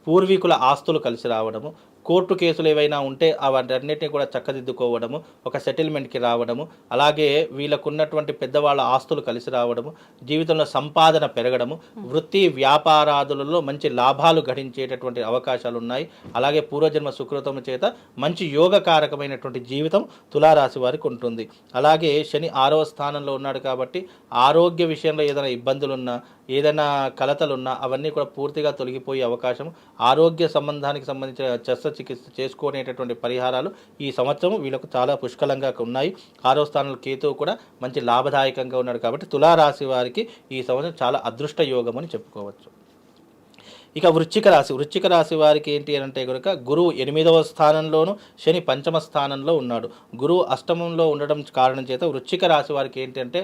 పూర్వీకుల ఆస్తులు కలిసి రావడము, కోర్టు కేసులు ఏవైనా ఉంటే అవన్నిటిని కూడా చక్కదిద్దుకోవడము, ఒక సెటిల్మెంట్కి రావడము, అలాగే వీళ్ళకున్నటువంటి పెద్దవాళ్ళ ఆస్తులు కలిసి రావడము, జీవితంలో సంపాదన పెరగడము, వృత్తి వ్యాపారాదులలో మంచి లాభాలు గడించేటటువంటి అవకాశాలు ఉన్నాయి. అలాగే పూర్వజన్మ సుకృతము చేత మంచి యోగకారకమైనటువంటి జీవితం తులారాశి వారికి ఉంటుంది. అలాగే శని 6వ స్థానంలో ఉన్నాడు కాబట్టి ఆరోగ్య విషయంలో ఏదైనా ఇబ్బందులున్నా, ఏదైనా కలతలున్నా అవన్నీ కూడా పూర్తిగా తొలగిపోయే అవకాశం, ఆరోగ్య సంబంధానికి సంబంధించిన శస్త్రచికిత్స చేసుకునేటటువంటి పరిహారాలు ఈ సంవత్సరం వీళ్ళకు చాలా పుష్కలంగా ఉన్నాయి. 6వ స్థానంలో కేతువు కూడా మంచి లాభదాయకంగా ఉన్నాడు కాబట్టి తులారాశి వారికి ఈ సంవత్సరం చాలా అదృష్ట యోగం అని చెప్పుకోవచ్చు. ఇక వృశ్చిక రాశి వారికి ఏంటి అంటే కనుక గురువు 8వ స్థానంలోను, శని 5వ స్థానంలో ఉన్నాడు. గురువు అష్టమంలో ఉండడం కారణం చేత వృశ్చిక రాశి వారికి ఏంటి అంటే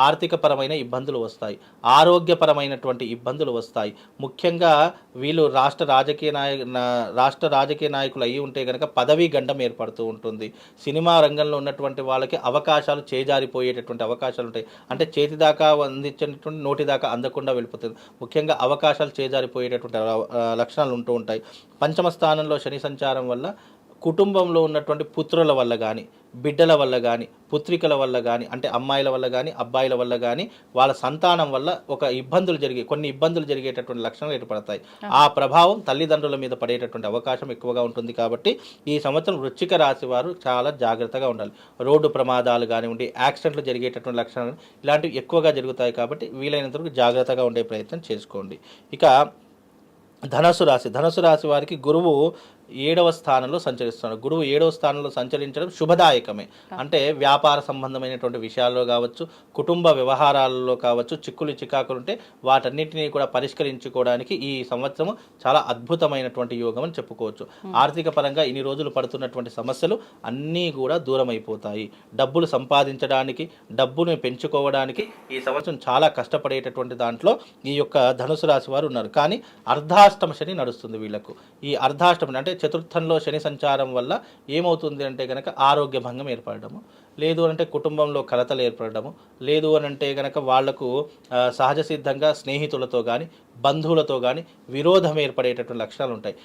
ఆర్థికపరమైన ఇబ్బందులు వస్తాయి, ఆరోగ్యపరమైనటువంటి ఇబ్బందులు వస్తాయి. ముఖ్యంగా వీళ్ళు రాష్ట్ర రాజకీయ నాయకులు అయ్యి ఉంటే కనుక పదవీ గండం ఏర్పడుతూ ఉంటుంది. సినిమా రంగంలో ఉన్నటువంటి వాళ్ళకి అవకాశాలు చేజారిపోయేటటువంటి అవకాశాలు ఉంటాయి. అంటే చేతి దాకా అందించినటువంటి నోటి దాకా అందకుండా వెళ్ళిపోతుంది. ముఖ్యంగా అవకాశాలు చేజారిపోయేటటువంటి లక్షణాలు ఉంటూ ఉంటాయి. 5వ స్థానంలో శని సంచారం వల్ల కుటుంబంలో ఉన్నటువంటి పుత్రుల వల్ల కానీ, బిడ్డల వల్ల కానీ, పుత్రికల వల్ల కానీ, అంటే అమ్మాయిల వల్ల కానీ, అబ్బాయిల వల్ల కానీ, వాళ్ళ సంతానం వల్ల కొన్ని ఇబ్బందులు జరిగేటటువంటి లక్షణాలు ఏర్పడతాయి. ఆ ప్రభావం తల్లిదండ్రుల మీద పడేటటువంటి అవకాశం ఎక్కువగా ఉంటుంది. కాబట్టి ఈ సంవత్సరం వృశ్చిక రాశి వారు చాలా జాగ్రత్తగా ఉండాలి. రోడ్డు ప్రమాదాలు కానివ్వండి, యాక్సిడెంట్లు జరిగేటటువంటి లక్షణాలు ఇలాంటివి ఎక్కువగా జరుగుతాయి. కాబట్టి వీలైనంత వరకు జాగ్రత్తగా ఉండే ప్రయత్నం చేసుకోండి. ఇక ధనుసు రాశి వారికి గురువు 7వ స్థానంలో సంచరిస్తున్నాడు. గురువు 7వ స్థానంలో సంచరించడం శుభదాయకమే. అంటే వ్యాపార సంబంధమైనటువంటి విషయాల్లో కావచ్చు, కుటుంబ వ్యవహారాలలో కావచ్చు, చికాకులు ఉంటే వాటన్నిటినీ కూడా పరిష్కరించుకోవడానికి ఈ సంవత్సరం చాలా అద్భుతమైనటువంటి యోగం అని చెప్పుకోవచ్చు. ఆర్థిక పరంగా ఇన్ని రోజులు పడుతున్నటువంటి సమస్యలు అన్నీ కూడా దూరం అయిపోతాయి. డబ్బులు సంపాదించడానికి, డబ్బును పెంచుకోవడానికి ఈ సంవత్సరం చాలా కష్టపడేటటువంటి దాంట్లో ఈ యొక్క ధనుసు రాశి వారు ఉన్నారు. కానీ అర్ధాష్టమ శని నడుస్తుంది వీళ్ళకు. ఈ అర్ధాష్టమి అంటే చతుర్థంలో శని సంచారం వల్ల ఏమవుతుంది అంటే కనుక ఆరోగ్య భంగం ఏర్పడము, లేదు అనంటే కుటుంబంలో కలతలు ఏర్పడము, లేదు అనంటే కనుక వాళ్లకు సహజ సిద్ధంగా స్నేహితులతో కానీ, బంధువులతో కానీ విరోధం ఏర్పడేటటువంటి లక్షణాలు ఉంటాయి.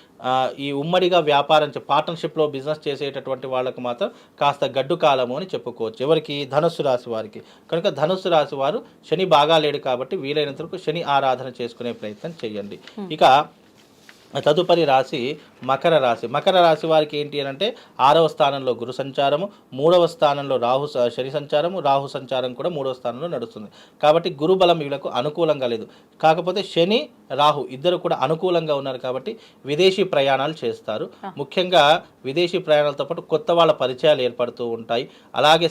ఈ ఉమ్మడిగా వ్యాపారం పార్ట్నర్షిప్లో బిజినెస్ చేసేటటువంటి వాళ్ళకు మాత్రం కాస్త గడ్డు కాలము అని చెప్పుకోవచ్చు. ఎవరికి? ధనుస్సు రాశి వారికి. కనుక ధనుస్సు రాశి వారు శని బాగా లేడు కాబట్టి వీలైనంత వరకు శని ఆరాధన చేసుకునే ప్రయత్నం చేయండి. ఇక తదుపరి రాశి మకర రాశి వారికి ఏంటి అని అంటే 6వ స్థానంలో గురు సంచారము, 3వ స్థానంలో శని సంచారము, రాహు సంచారం కూడా 3వ స్థానంలో నడుస్తుంది. కాబట్టి గురు బలం వీళ్ళకు అనుకూలంగా లేదు. కాకపోతే శని రాహు ఇద్దరు కూడా అనుకూలంగా ఉన్నారు కాబట్టి విదేశీ ప్రయాణాలు చేస్తారు. ముఖ్యంగా విదేశీ ప్రయాణాలతో పాటు కొత్త వాళ్ళ పరిచయాలు ఏర్పడుతూ ఉంటాయి. అలాగే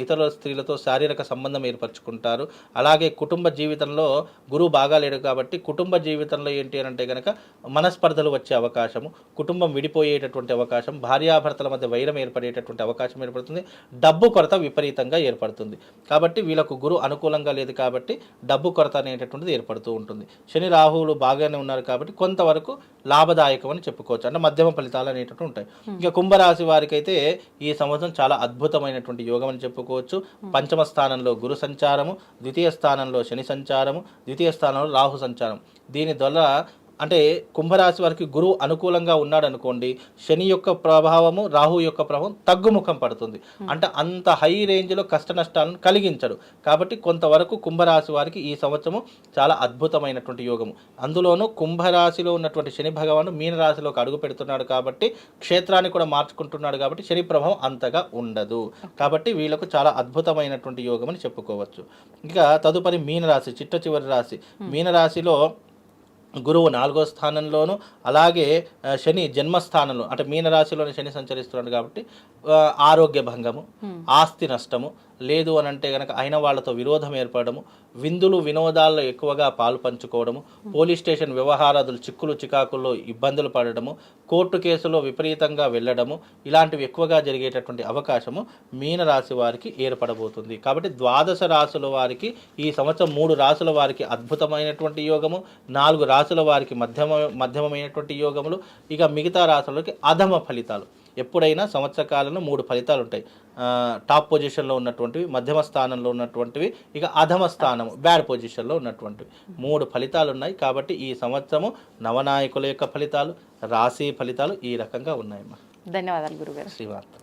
ఇతర స్త్రీలతో శారీరక సంబంధం ఏర్పరచుకుంటారు. అలాగే కుటుంబ జీవితంలో గురువు బాగా లేడు కాబట్టి కుటుంబ జీవితంలో ఏంటి అని అంటే కనుక మనస్పర్ధలు వచ్చే అవకాశము, కుటుంబం విడిపోయేటటువంటి అవకాశం, భార్యాభర్తల మధ్య వైరం ఏర్పడేటటువంటి అవకాశం ఏర్పడుతుంది. డబ్బు కొరత విపరీతంగా ఏర్పడుతుంది. కాబట్టి వీళ్ళకు గురు అనుకూలంగా లేదు కాబట్టి డబ్బు కొరత అనేటటువంటిది ఏర్పడుతూ ఉంటుంది. శని రాహువులు బాగానే ఉన్నారు కాబట్టి కొంతవరకు లాభదాయకం అని చెప్పుకోవచ్చు. అంటే మధ్యమ ఫలితాలు అనేటటువంటి ఉంటాయి. ఇక కుంభరాశి వారికి అయితే ఈ సంవత్సరం చాలా అద్భుతమైనటువంటి యోగం అని చెప్పుకోవచ్చు. 5వ స్థానంలో గురు సంచారము, 2వ స్థానంలో శని సంచారము, 2వ స్థానంలో రాహు సంచారం. దీని ద్వారా అంటే కుంభరాశి వారికి గురువు అనుకూలంగా ఉన్నాడు అనుకోండి, శని యొక్క ప్రభావము, రాహు యొక్క ప్రభావం తగ్గుముఖం పడుతుంది. అంటే అంత హై రేంజ్లో కష్ట నష్టాలను కలిగించడు. కాబట్టి కొంతవరకు కుంభరాశి వారికి ఈ సంవత్సరము చాలా అద్భుతమైనటువంటి యోగము. అందులోనూ కుంభరాశిలో ఉన్నటువంటి శని భగవాను మీనరాశిలోకి అడుగు పెడుతున్నాడు కాబట్టి క్షేత్రాన్ని కూడా మార్చుకుంటున్నాడు కాబట్టి శని ప్రభావం అంతగా ఉండదు. కాబట్టి వీళ్ళకు చాలా అద్భుతమైనటువంటి యోగం అని చెప్పుకోవచ్చు. ఇక తదుపరి మీనరాశి, చిట్ట చివరి రాశి. మీనరాశిలో గురువు 4వ స్థానంలోను, అలాగే శని జన్మస్థానంలో అంటే మీనరాశిలోని శని సంచరిస్తున్నాడు కాబట్టి ఆరోగ్య భంగము, ఆస్తి నష్టము, లేదు అని అంటే కనుక అయిన వాళ్ళతో విరోధం ఏర్పడము, విందులు వినోదాల్లో ఎక్కువగా పాలు పంచుకోవడము, పోలీస్ స్టేషన్ వ్యవహారాదులు చికాకుల్లో ఇబ్బందులు పడడము, కోర్టు కేసులో విపరీతంగా వెళ్ళడము, ఇలాంటివి ఎక్కువగా జరిగేటటువంటి అవకాశము మీనరాశి వారికి ఏర్పడబోతుంది. కాబట్టి 12 రాశుల వారికి ఈ సంవత్సరం 3 రాశుల వారికి అద్భుతమైనటువంటి యోగము, 4 రాశుల వారికి మధ్యమమైనటువంటి యోగములు, ఇక మిగతా రాశులకి అధమ ఫలితాలు. ఎప్పుడైనా సంవత్సర కాలంలో 3 ఫలితాలు ఉంటాయి. టాప్ పొజిషన్లో ఉన్నటువంటివి, మధ్యమ స్థానంలో ఉన్నటువంటివి, ఇక అధమ స్థానం బ్యాడ్ పొజిషన్లో ఉన్నటువంటివి 3 ఫలితాలు ఉన్నాయి. కాబట్టి ఈ సంవత్సరము నవనాయకుల యొక్క ఫలితాలు, రాశి ఫలితాలు ఈ రకంగా ఉన్నాయమ్మా. ధన్యవాదాలు గురుగారు. శ్రీవార్త.